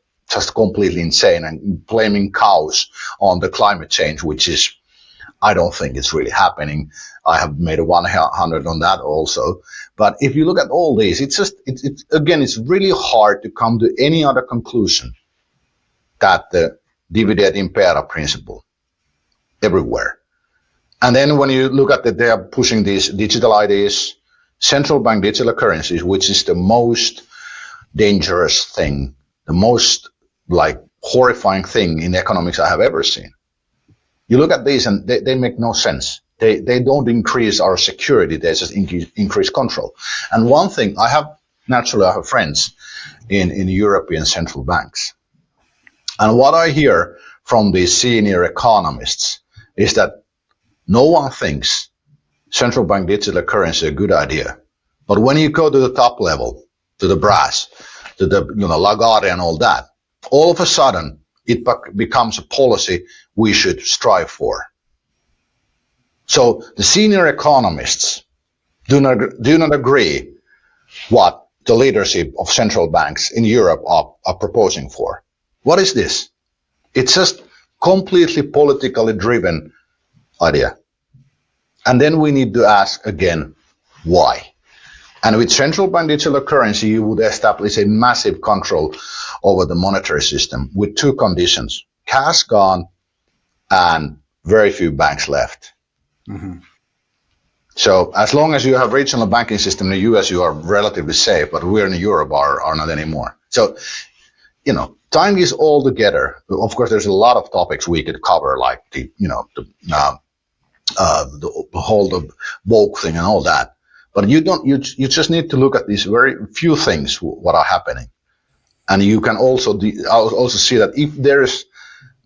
completely insane, and blaming cows on the climate change, which is, I don't think it's really happening. I have made a 100 on that also. But if you look at all these, it's really hard to come to any other conclusion that the divide impera principle everywhere. And then when you look at that, they are pushing these digital IDs, central bank digital currencies, which is the most dangerous thing, the most horrifying thing in economics I have ever seen. You look at these and they make no sense. They don't increase our security. They just increase control. And one thing, I have friends in European central banks. And what I hear from these senior economists is that no one thinks central bank digital currency is a good idea. But when you go to the top level, to the brass, to the Lagarde and all that, all of a sudden it becomes a policy we should strive for. So the senior economists do not agree what the leadership of central banks in Europe are proposing for. What is this? It's just completely politically driven idea. And then we need to ask again, why? And with central bank digital currency, you would establish a massive control over the monetary system with two conditions: cash gone and very few banks left. Mm-hmm. So as long as you have regional banking system in the US, you are relatively safe, but we're in Europe are not anymore. So, tying this all together, of course, there's a lot of topics we could cover, like the whole woke thing and all that. But you just need to look at these very few things what are happening, and you can also see that if there is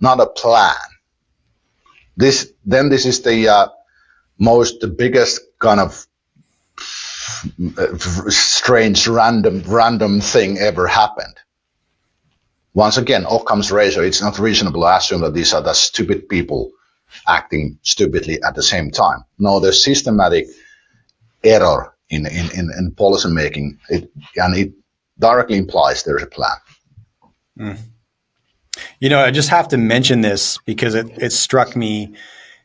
not a plan, this is the biggest kind of strange random thing ever happened. Once again, Occam's razor, it's not reasonable to assume that these are the stupid people acting stupidly at the same time. No, there's systematic error in policy making, and it directly implies there's a plan. Mm. I just have to mention this because it struck me.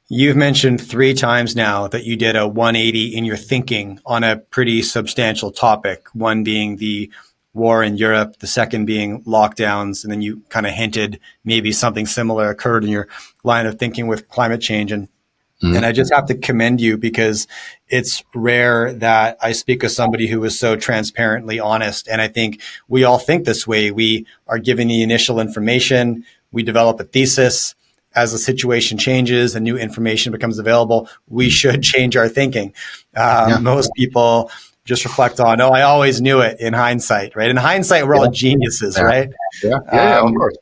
You've mentioned 3 times now that you did a 180 in your thinking on a pretty substantial topic, one being the war in Europe, the second being lockdowns, and then you kind of hinted maybe something similar occurred in your line of thinking with climate change. And I just have to commend you because it's rare that I speak with somebody who is so transparently honest. And I think we all think this way. We are given the initial information, we develop a thesis. As the situation changes and new information becomes available, we should change our thinking. Most people just reflect on, I always knew it in hindsight, right? In hindsight, we're all geniuses, right? Yeah, of course.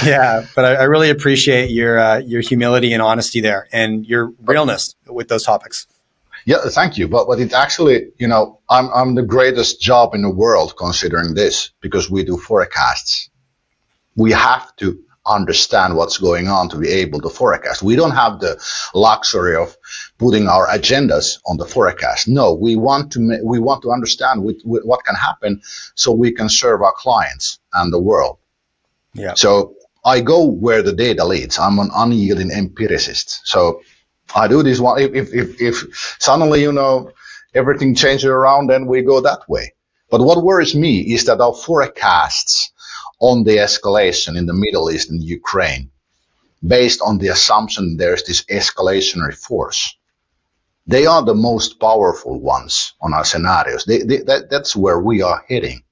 Yeah, but I really appreciate your humility and honesty there and your realness with those topics. Yeah, thank you. But it actually, I'm the greatest job in the world considering this, because we do forecasts. We have to understand what's going on to be able to forecast. We don't have the luxury of putting our agendas on the forecast. No, we want to understand what can happen so we can serve our clients and the world. Yeah. So I go where the data leads. I'm an unyielding empiricist. So I do this one. If suddenly, everything changes around, then we go that way. But what worries me is that our forecasts on the escalation in the Middle East and Ukraine, based on the assumption there's this escalationary force, they are the most powerful ones on our scenarios. That's where we are heading.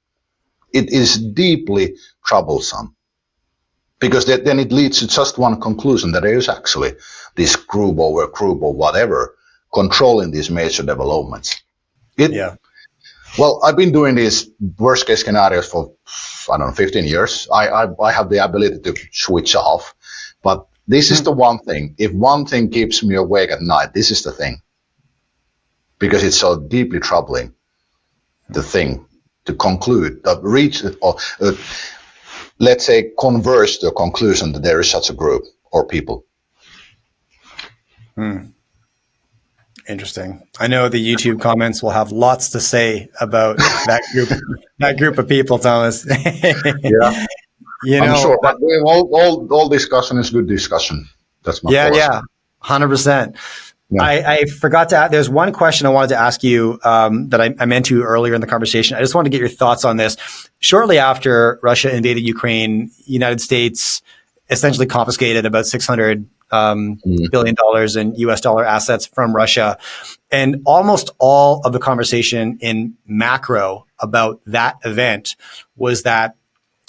It is deeply troublesome, because then it leads to just one conclusion, that there is actually this group over whatever controlling these major developments. Well, I've been doing these worst case scenarios for, 15 years. I have the ability to switch off, but this is the one thing. If one thing keeps me awake at night, this is the thing, because it's so deeply troubling, the thing to conclude, reach, or let's say converge to a conclusion that there is such a group or people. Interesting. I know the YouTube comments will have lots to say about that group of people, Tuomas. I'm sure. But all discussion is good discussion. That's my philosophy. 100%. Yeah. I forgot to add, there's one question I wanted to ask you that I meant to earlier in the conversation. I just wanted to get your thoughts on this. Shortly after Russia invaded Ukraine, United States essentially confiscated about $600 billion in US dollar assets from Russia. And almost all of the conversation in macro about that event was that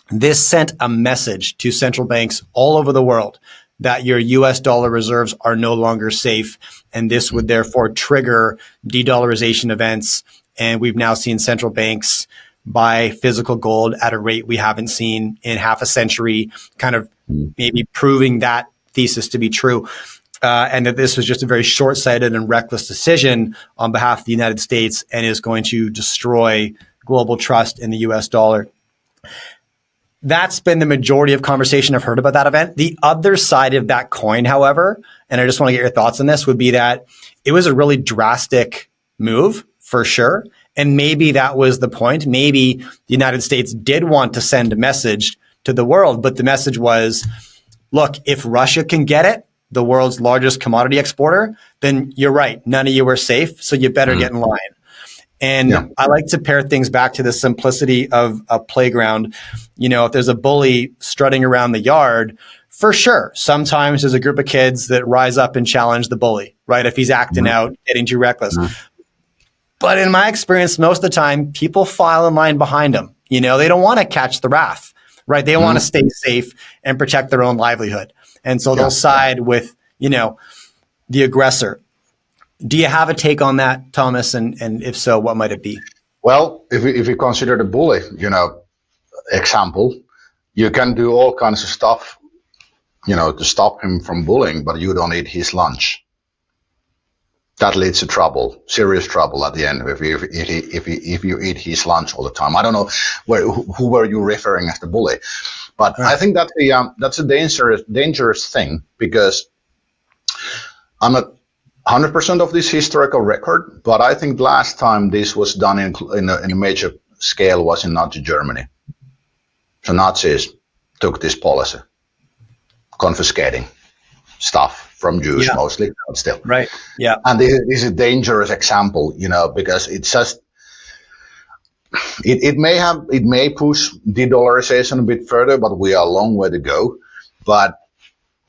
this sent a message to central banks all over the world that your US dollar reserves are no longer safe. And this would therefore trigger de-dollarization events. And we've now seen central banks buy physical gold at a rate we haven't seen in half a century, kind of maybe proving that thesis to be true. And that this was just a very short-sighted and reckless decision on behalf of the United States and is going to destroy global trust in the US dollar. That's been the majority of conversation I've heard about that event. The other side of that coin, however, and I just want to get your thoughts on this, would be that it was a really drastic move for sure. And maybe that was the point. Maybe the United States did want to send a message to the world, but the message was, look, if Russia can get it, the world's largest commodity exporter, then you're right. None of you are safe. So you better get in line. And I like to pair things back to the simplicity of a playground. You know, if there's a bully strutting around the yard, for sure, sometimes there's a group of kids that rise up and challenge the bully, right? If he's acting out, getting too reckless. But in my experience, most of the time, people file in line behind him. You know, they don't want to catch the wrath, right? They want to stay safe and protect their own livelihood. And so they'll side with, you know, the aggressor. Do you have a take on that, Tuomas? And if so, what might it be? Well, if we consider the bully, you know, example, you can do all kinds of stuff, you know, to stop him from bullying, but you don't eat his lunch. That leads to trouble, serious trouble at the end if you eat his lunch all the time. I don't know who were you referring as the bully, but I think that's a dangerous thing, because I'm not 100% of this historical record, but I think last time this was done in a major scale was in Nazi Germany. So Nazis took this policy, confiscating stuff from Jews mostly, but still. Right. Yeah. And this is a dangerous example, you know, because it's just it may push de-dollarization a bit further, but we are a long way to go. But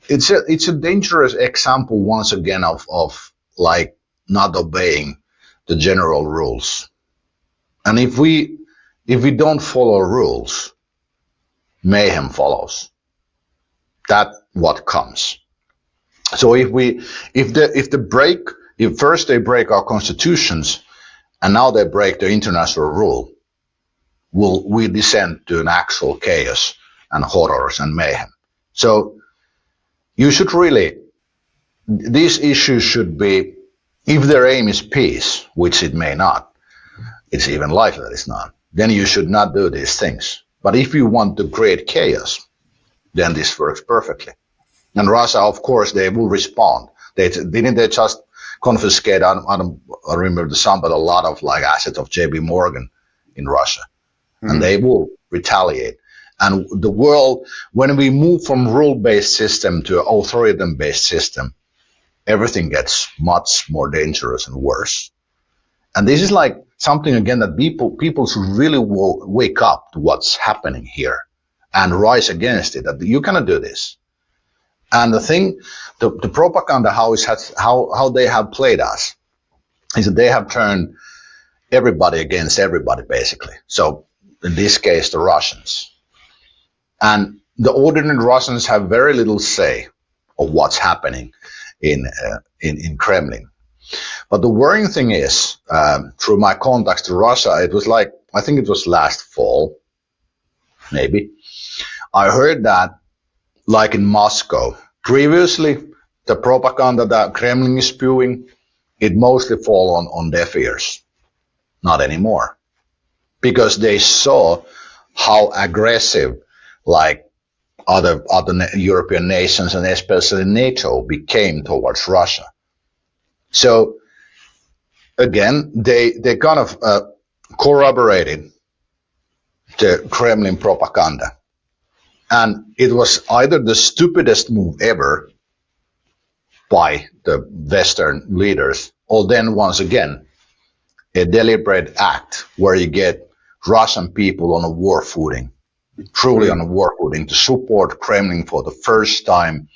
it's a dangerous example once again of like not obeying the general rules. And if we don't follow rules, mayhem follows. That's what comes. So if first they break our constitutions and now they break the international rule, we descend to an actual chaos and horrors and mayhem. So you should really, these issues should be, if their aim is peace, which it may not, it's even likely that it's not, then you should not do these things. But if you want to create chaos, then this works perfectly. And Russia, of course, they will respond. Didn't they just confiscate, I remember the sum, but a lot of like assets of JP Morgan in Russia. And they will retaliate. And the world, when we move from rule-based system to authoritarian-based system, everything gets much more dangerous and worse. And this is like something, again, that people should really wake up to what's happening here and rise against it, that you cannot do this. And the thing, the propaganda, how they have played us, is that they have turned everybody against everybody, basically. So in this case, the Russians. And the ordinary Russians have very little say of what's happening in Kremlin. But the worrying thing is, through my contacts to Russia, it was like, I think it was last fall, maybe, I heard that, like in Moscow, previously, the propaganda that Kremlin is spewing, it mostly fall on deaf ears. Not anymore. Because they saw how aggressive, like, other European nations and especially NATO became towards Russia. So, again, they kind of corroborated the Kremlin propaganda. And it was either the stupidest move ever, by the Western leaders, or then once again, a deliberate act where you get Russian people on a war footing, truly on a war footing, to support Kremlin for the first time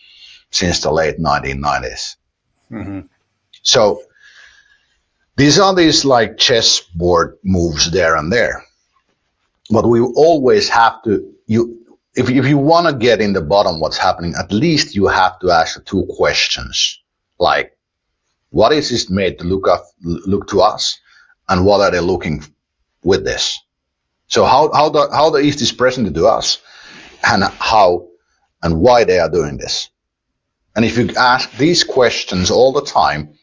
since the late 1990s. Mm-hmm. So these are these like chessboard moves there and there. But we always have to, if you want to get in the bottom what's happening, at least you have to ask the two questions. Like, what is this made to look to us? And what are they looking with this? So how the East is presented to us, and how and why they are doing this. And if you ask these questions all the time,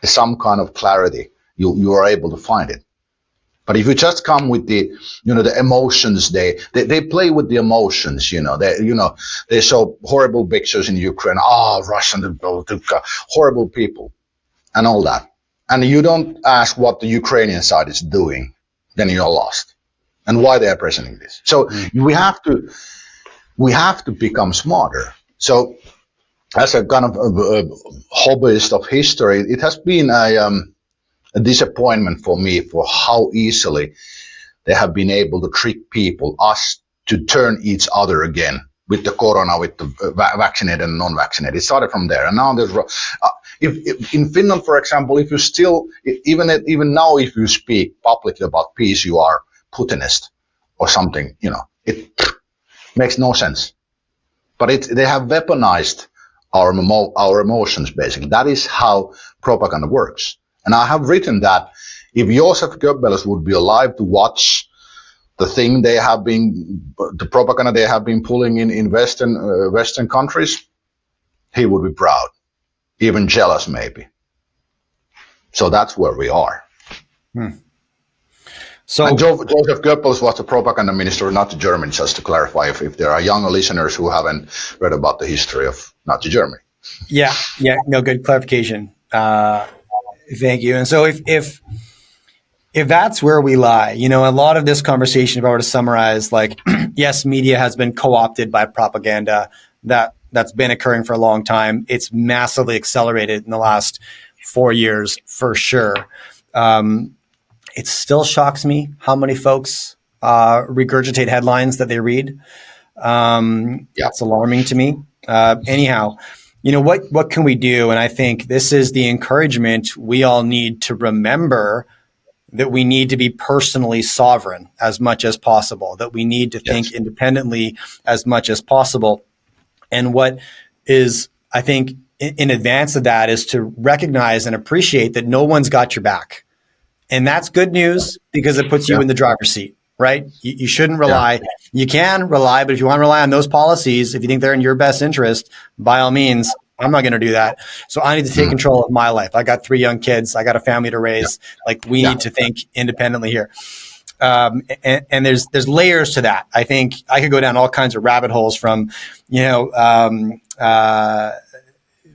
some kind of clarity, you are able to find it. But if you just come with the emotions, they play with the emotions, they show horrible pictures in Ukraine, Russian, horrible people, and all that. And you don't ask what the Ukrainian side is doing, then you're lost. And why they are presenting this. So we have to become smarter. So as a kind of hobbyist of history, it has been a disappointment for me for how easily they have been able to trick people, us, to turn each other again with the corona, with the vaccinated and non-vaccinated. It started from there. And now there's, if in Finland, for example, if you still, even now, if you speak publicly about peace, you are Putinist or something, it makes no sense. But they have weaponized our emotions, basically. That is how propaganda works. And I have written that if Joseph Goebbels would be alive to watch the propaganda they have been pulling in Western countries, he would be proud, even jealous maybe. So that's where we are. So and Joseph Goebbels was the propaganda minister of Nazi Germany, just to clarify if there are younger listeners who haven't read about the history of Nazi Germany. Yeah, no, good clarification. Thank you. And so if that's where we lie, a lot of this conversation, if I were to summarize, like, yes, media has been co-opted by propaganda. That's been occurring for a long time. It's massively accelerated in the last 4 years, for sure. It still shocks me how many folks regurgitate headlines that they read. That's alarming to me. Anyhow, what can we do? And I think this is the encouragement we all need to remember, that we need to be personally sovereign as much as possible, that we need to think independently as much as possible. And what is, I think, in advance of that, is to recognize and appreciate that no one's got your back. And that's good news, because it puts you in the driver's seat, right? You shouldn't rely. You can rely, but if you want to rely on those policies, if you think they're in your best interest, by all means, I'm not going to do that. So I need to take control of my life. I got 3 young kids. I got a family to raise. Like, we need to think independently here. And there's layers to that. I think I could go down all kinds of rabbit holes, from,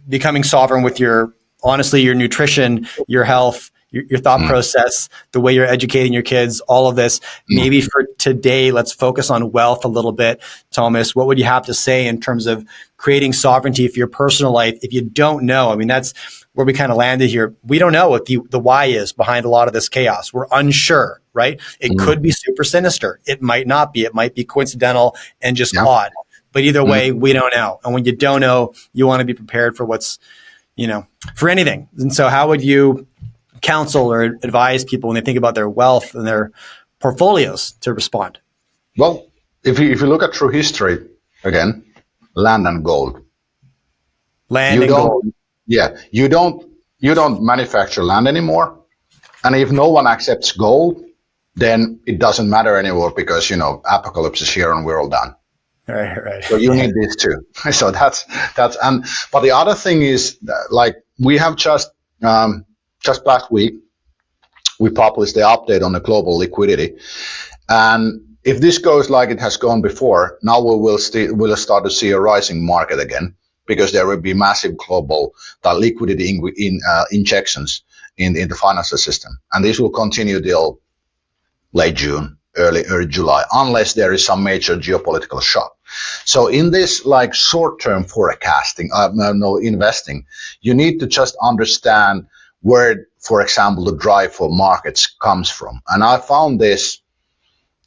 becoming sovereign with your nutrition, your health, your thought process, the way you're educating your kids, all of this. Maybe for today, let's focus on wealth a little bit. Tuomas, what would you have to say in terms of creating sovereignty for your personal life? If you don't know, that's where we kind of landed here. We don't know what the why is behind a lot of this chaos. We're unsure, right? It could be super sinister. It might not be. It might be coincidental and just odd. But either way, we don't know. And when you don't know, you want to be prepared for what's, for anything. And so how would you counsel or advise people when they think about their wealth and their portfolios to respond? Well, if you look at through history, again, land and gold. Gold. Yeah, you don't manufacture land anymore. And if no one accepts gold, then it doesn't matter anymore, because, apocalypse is here and we're all done. Right. So you need this too. So but the other thing is, like, we have just last week, we published the update on the global liquidity. And if this goes like it has gone before, now we'll start to see a rising market again, because there will be massive global liquidity injections in the financial system. And this will continue till late June, early July, unless there is some major geopolitical shock. So in this like short-term forecasting, investing, you need to just understand where, for example, the drive for markets comes from. And I found this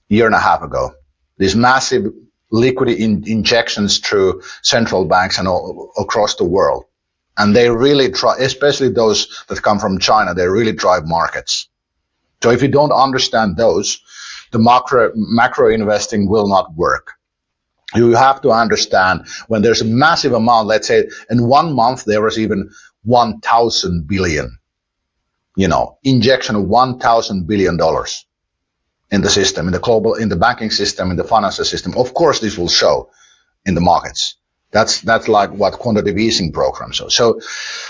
year and a half ago, these massive liquidity injections through central banks and all across the world. And they really try, especially those that come from China, they really drive markets. So if you don't understand those, the macro investing will not work. You have to understand when there's a massive amount, let's say in 1 month, there was even 1,000 billion, injection of $1,000 billion in the system, in the banking system, in the financial system. Of course, this will show in the markets. That's like what quantitative easing programs are. So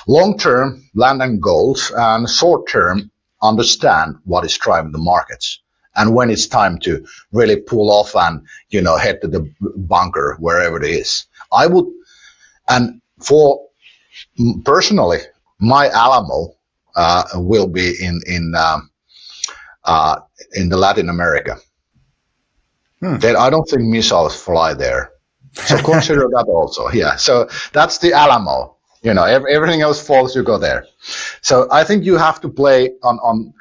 long term, land and gold, and short term, understand what is driving the markets. And when it's time to really pull off and, head to the bunker, wherever it is. And for personally, my Alamo will be in the Latin America. Then I don't think missiles fly there. So consider that also. Yeah. So that's the Alamo. Everything else falls, you go there. So I think you have to play the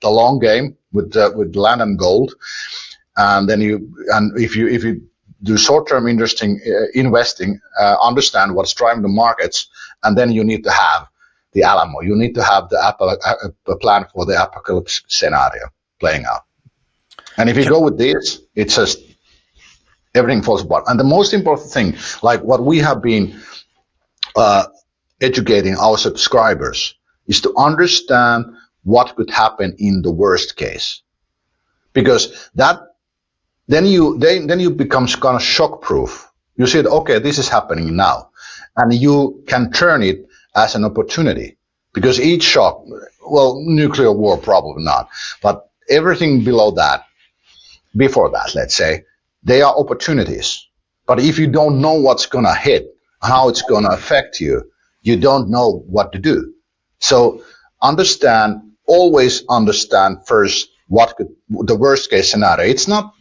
long game with land and gold, and then if you do short-term investing, understand what's driving the markets, and then you need to have the Alamo. You need to have the plan for the apocalypse scenario playing out. And if you go with this, it's just everything falls apart. And the most important thing, like what we have been educating our subscribers, is to understand what could happen in the worst case, because then you become kind of shock proof. You see, okay, this is happening now, and you can turn it as an opportunity, because each shock, nuclear war probably not, but everything before that, let's say, they are opportunities. But if you don't know what's going to hit, how it's going to affect you, you don't know what to do. So always understand first the worst case scenario. It's not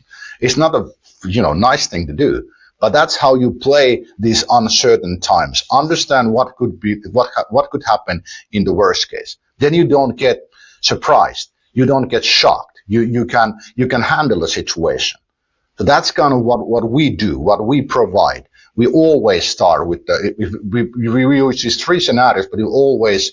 a nice thing to do, but that's how you play these uncertain times. Understand what could happen in the worst case. Then you don't get surprised. You don't get shocked. You can handle the situation. So that's kind of what we do, what we provide. We always start with we use these three scenarios, but we always,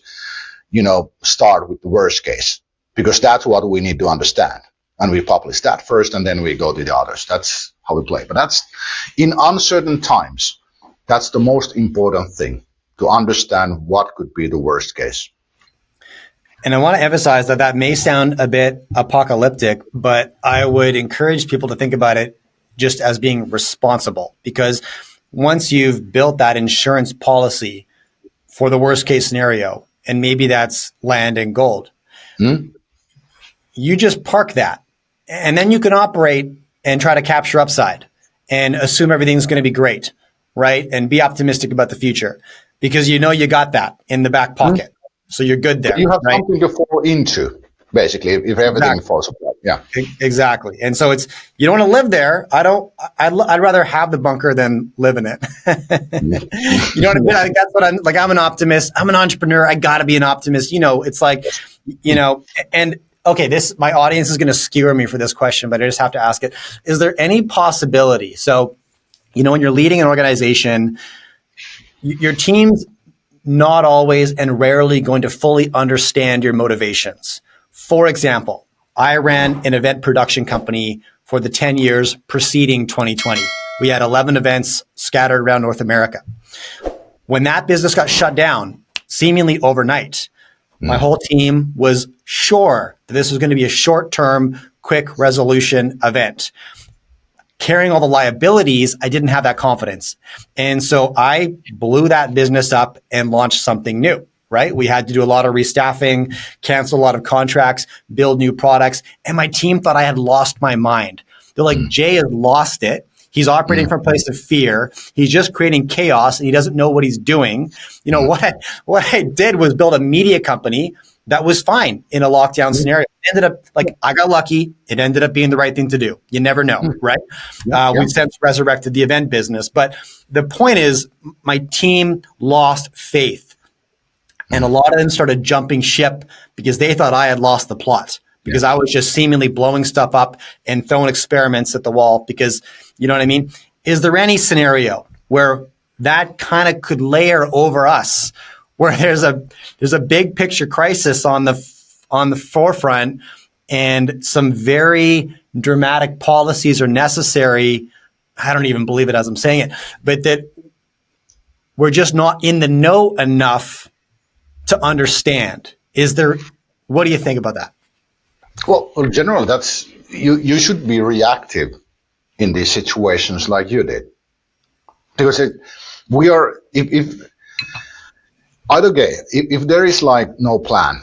start with the worst case, because that's what we need to understand. And we publish that first, and then we go to the others. That's how we play. But that's in uncertain times. That's the most important thing, to understand what could be the worst case. And I want to emphasize that may sound a bit apocalyptic, but I would encourage people to think about it just as being responsible, because once you've built that insurance policy for the worst case scenario, and maybe that's land and gold, you just park that, and then you can operate and try to capture upside and assume everything's going to be great, right? And be optimistic about the future, because you got that in the back pocket. So you're good there. You have something to fall into, basically, if everything falls apart. Yeah, exactly. And so you don't want to live there. I'd rather have the bunker than live in it. You know what I mean? I think that's what I'm an optimist. I'm an entrepreneur. I got to be an optimist. It's like, and okay, my audience is going to skewer me for this question, but I just have to ask it. Is there any possibility? So, when you're leading an organization, your team's not always and rarely going to fully understand your motivations. For example, I ran an event production company for the 10 years preceding 2020. We had 11 events scattered around North America. When that business got shut down, seemingly overnight, my whole team was sure that this was going to be a short-term, quick resolution event. Carrying all the liabilities, I didn't have that confidence. And so I blew that business up and launched something new, right? We had to do a lot of restaffing, cancel a lot of contracts, build new products. And my team thought I had lost my mind. They're like, Jay has lost it. He's operating from a place of fear. He's just creating chaos and he doesn't know what he's doing. You know, what I did was build a media company that was fine in a lockdown scenario. It ended up I got lucky. It ended up being the right thing to do. You never know, right? We've since resurrected the event business. But the point is, my team lost faith. And a lot of them started jumping ship because they thought I had lost the plot. Because I was just seemingly blowing stuff up and throwing experiments at the wall because, you know what I mean? Is there any scenario where that kind of could layer over us, where there's a big picture crisis on the forefront and some very dramatic policies are necessary? I don't even believe it as I'm saying it, but that we're just not in the know enough to understand. What do you think about that? Well, in general, that's you should be reactive in these situations like you did, because if there is like no plan,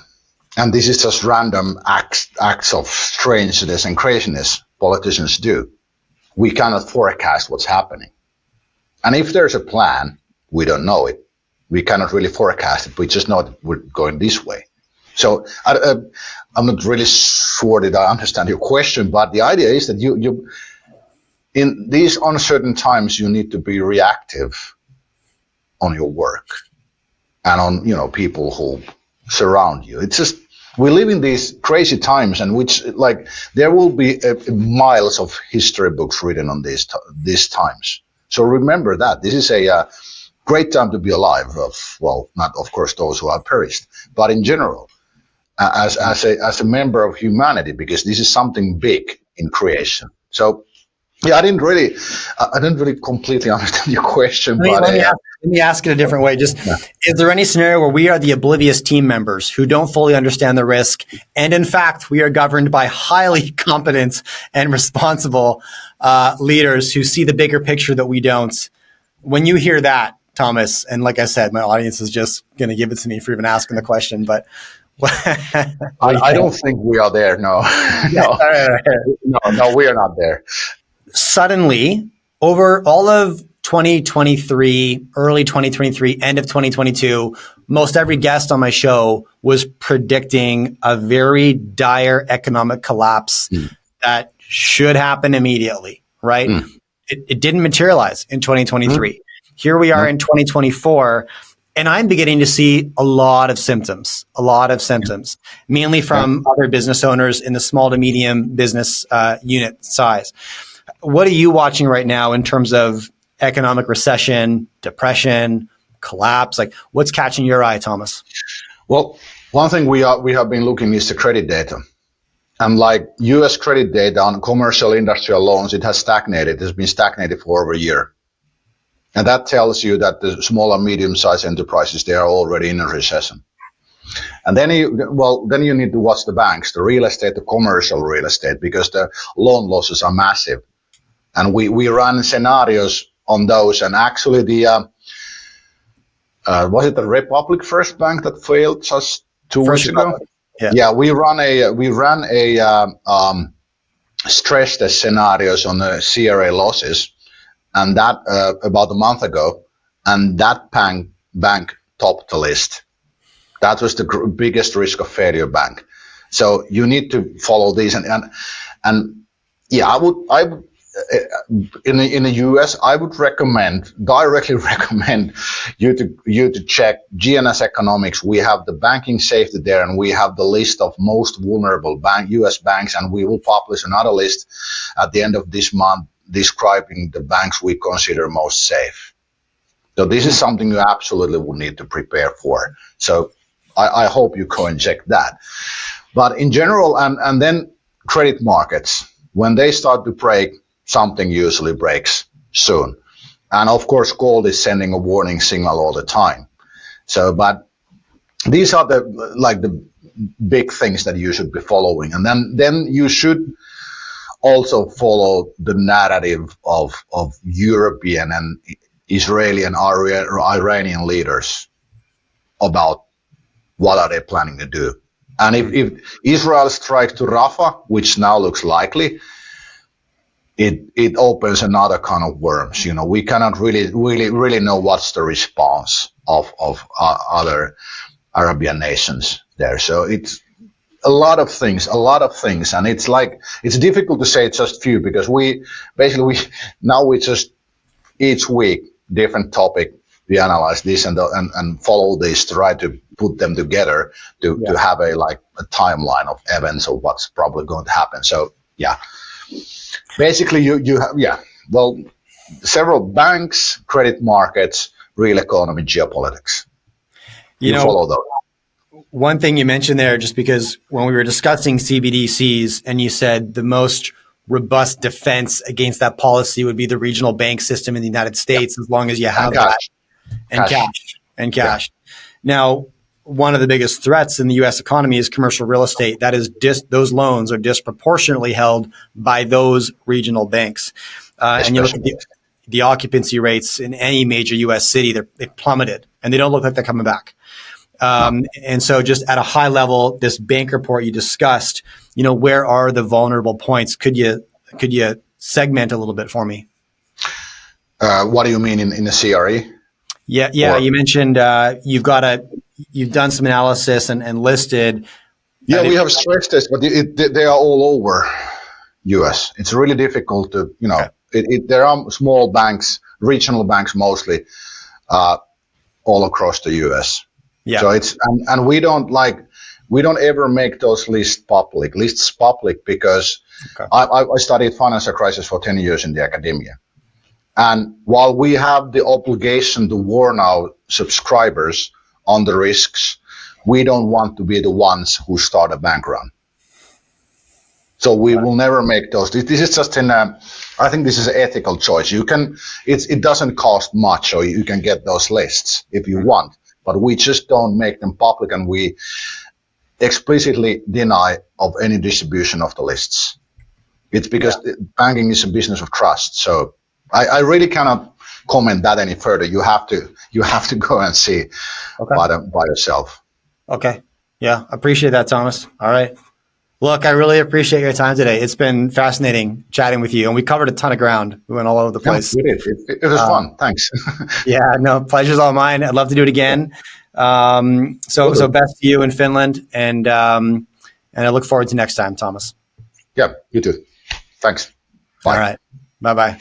and this is just random acts of strangeness and craziness politicians do, we cannot forecast what's happening. And if there's a plan, we don't know it. We cannot really forecast it. We just know that we're going this way. So I'm not really sure that I understand your question, but the idea is that you in these uncertain times, you need to be reactive on your work and on, people who surround you. It's just, we live in these crazy times, and there will be miles of history books written on these times. So remember that this is a great time to be alive. Not of course those who have perished, but in general, as a member of humanity, because this is something big in creation. So, I didn't really completely understand your question. Let me ask it a different way. Is there any scenario where we are the oblivious team members who don't fully understand the risk, and in fact, we are governed by highly competent and responsible leaders who see the bigger picture that we don't? When you hear that, Tuomas, and like I said, my audience is just going to give it to me for even asking the question, but I don't think we are there. No, no, we are not there. Suddenly, over all of 2023, early 2023, end of 2022, most every guest on my show was predicting a very dire economic collapse that should happen immediately, right? It didn't materialize in 2023. Here we are in 2024. And I'm beginning to see a lot of symptoms, mainly from other business owners in the small to medium business unit size. What are you watching right now in terms of economic recession, depression, collapse? Like, what's catching your eye, Tuomas? Well, one thing we have been looking is the credit data. And like U.S. credit data on commercial industrial loans, it has stagnated. It has been stagnated for over a year. And that tells you that the small and medium-sized enterprises, they are already in a recession. And then you need to watch the banks, the real estate, the commercial real estate, because the loan losses are massive. And we run scenarios on those. And actually was it the Republic First Bank that failed just 2 weeks ago? Yeah, we ran a stress test scenarios on the CRA losses. And that about a month ago, and that bank topped the list. That was the biggest risk of failure bank. So you need to follow these, and I would in the US, I would directly recommend you to check GNS Economics. We have the banking safety there, and we have the list of most vulnerable US banks, and we will publish another list at the end of this month, describing the banks we consider most safe. So this is something you absolutely will need to prepare for. So I hope you go and check that. But in general, and then credit markets, when they start to break, something usually breaks soon. And of course, gold is sending a warning signal all the time. So, but these are the big things that you should be following. And then you should also follow the narrative of European and Israeli and Iranian leaders about what are they planning to do. And if Israel strikes to Rafah, which now looks likely, it opens another kind of worms. We cannot really know what's the response of other Arabian nations there. So it's a lot of things, and it's difficult to say just few, because we just each week different topic, we analyze this and follow this, try to put them together to have a timeline of events of what's probably going to happen. So yeah, basically you have several banks, credit markets, real economy, geopolitics. You follow those. One thing you mentioned there, just because when we were discussing CBDCs and you said the most robust defense against that policy would be the regional bank system in the United States, as long as you have that. And cash. Now, one of the biggest threats in the U.S. economy is commercial real estate. That is, those loans are disproportionately held by those regional banks. And you look at the occupancy rates in any major U.S. city, they've plummeted, and they don't look like they're coming back. And so just at a high level, this bank report you discussed, where are the vulnerable points? Could you segment a little bit for me? What do you mean in the CRE? Yeah. You mentioned you've done some analysis and listed. Yeah, we have stress tests, but they are all over US. It's really difficult to, there are small banks, regional banks mostly, all across the US. Yeah. So and we don't ever make those lists public because I studied financial crisis for 10 years in the academia. And while we have the obligation to warn our subscribers on the risks, we don't want to be the ones who start a bank run. So we will never make those. This is just I think this is an ethical choice. It doesn't cost much, so you can get those lists if you want, but we just don't make them public, and we explicitly deny of any distribution of the lists. It's because banking is a business of trust. So I really cannot comment that any further. You have to go and see by yourself. Okay. Yeah. Appreciate that, Tuomas. All right. Look, I really appreciate your time today. It's been fascinating chatting with you, and we covered a ton of ground. We went all over the place. Yeah, we did. It was fun. Thanks. Yeah, no, pleasure's all mine. I'd love to do it again. So best to you in Finland, and I look forward to next time, Tuomas. Yeah, you too. Thanks. Bye. All right. Bye-bye.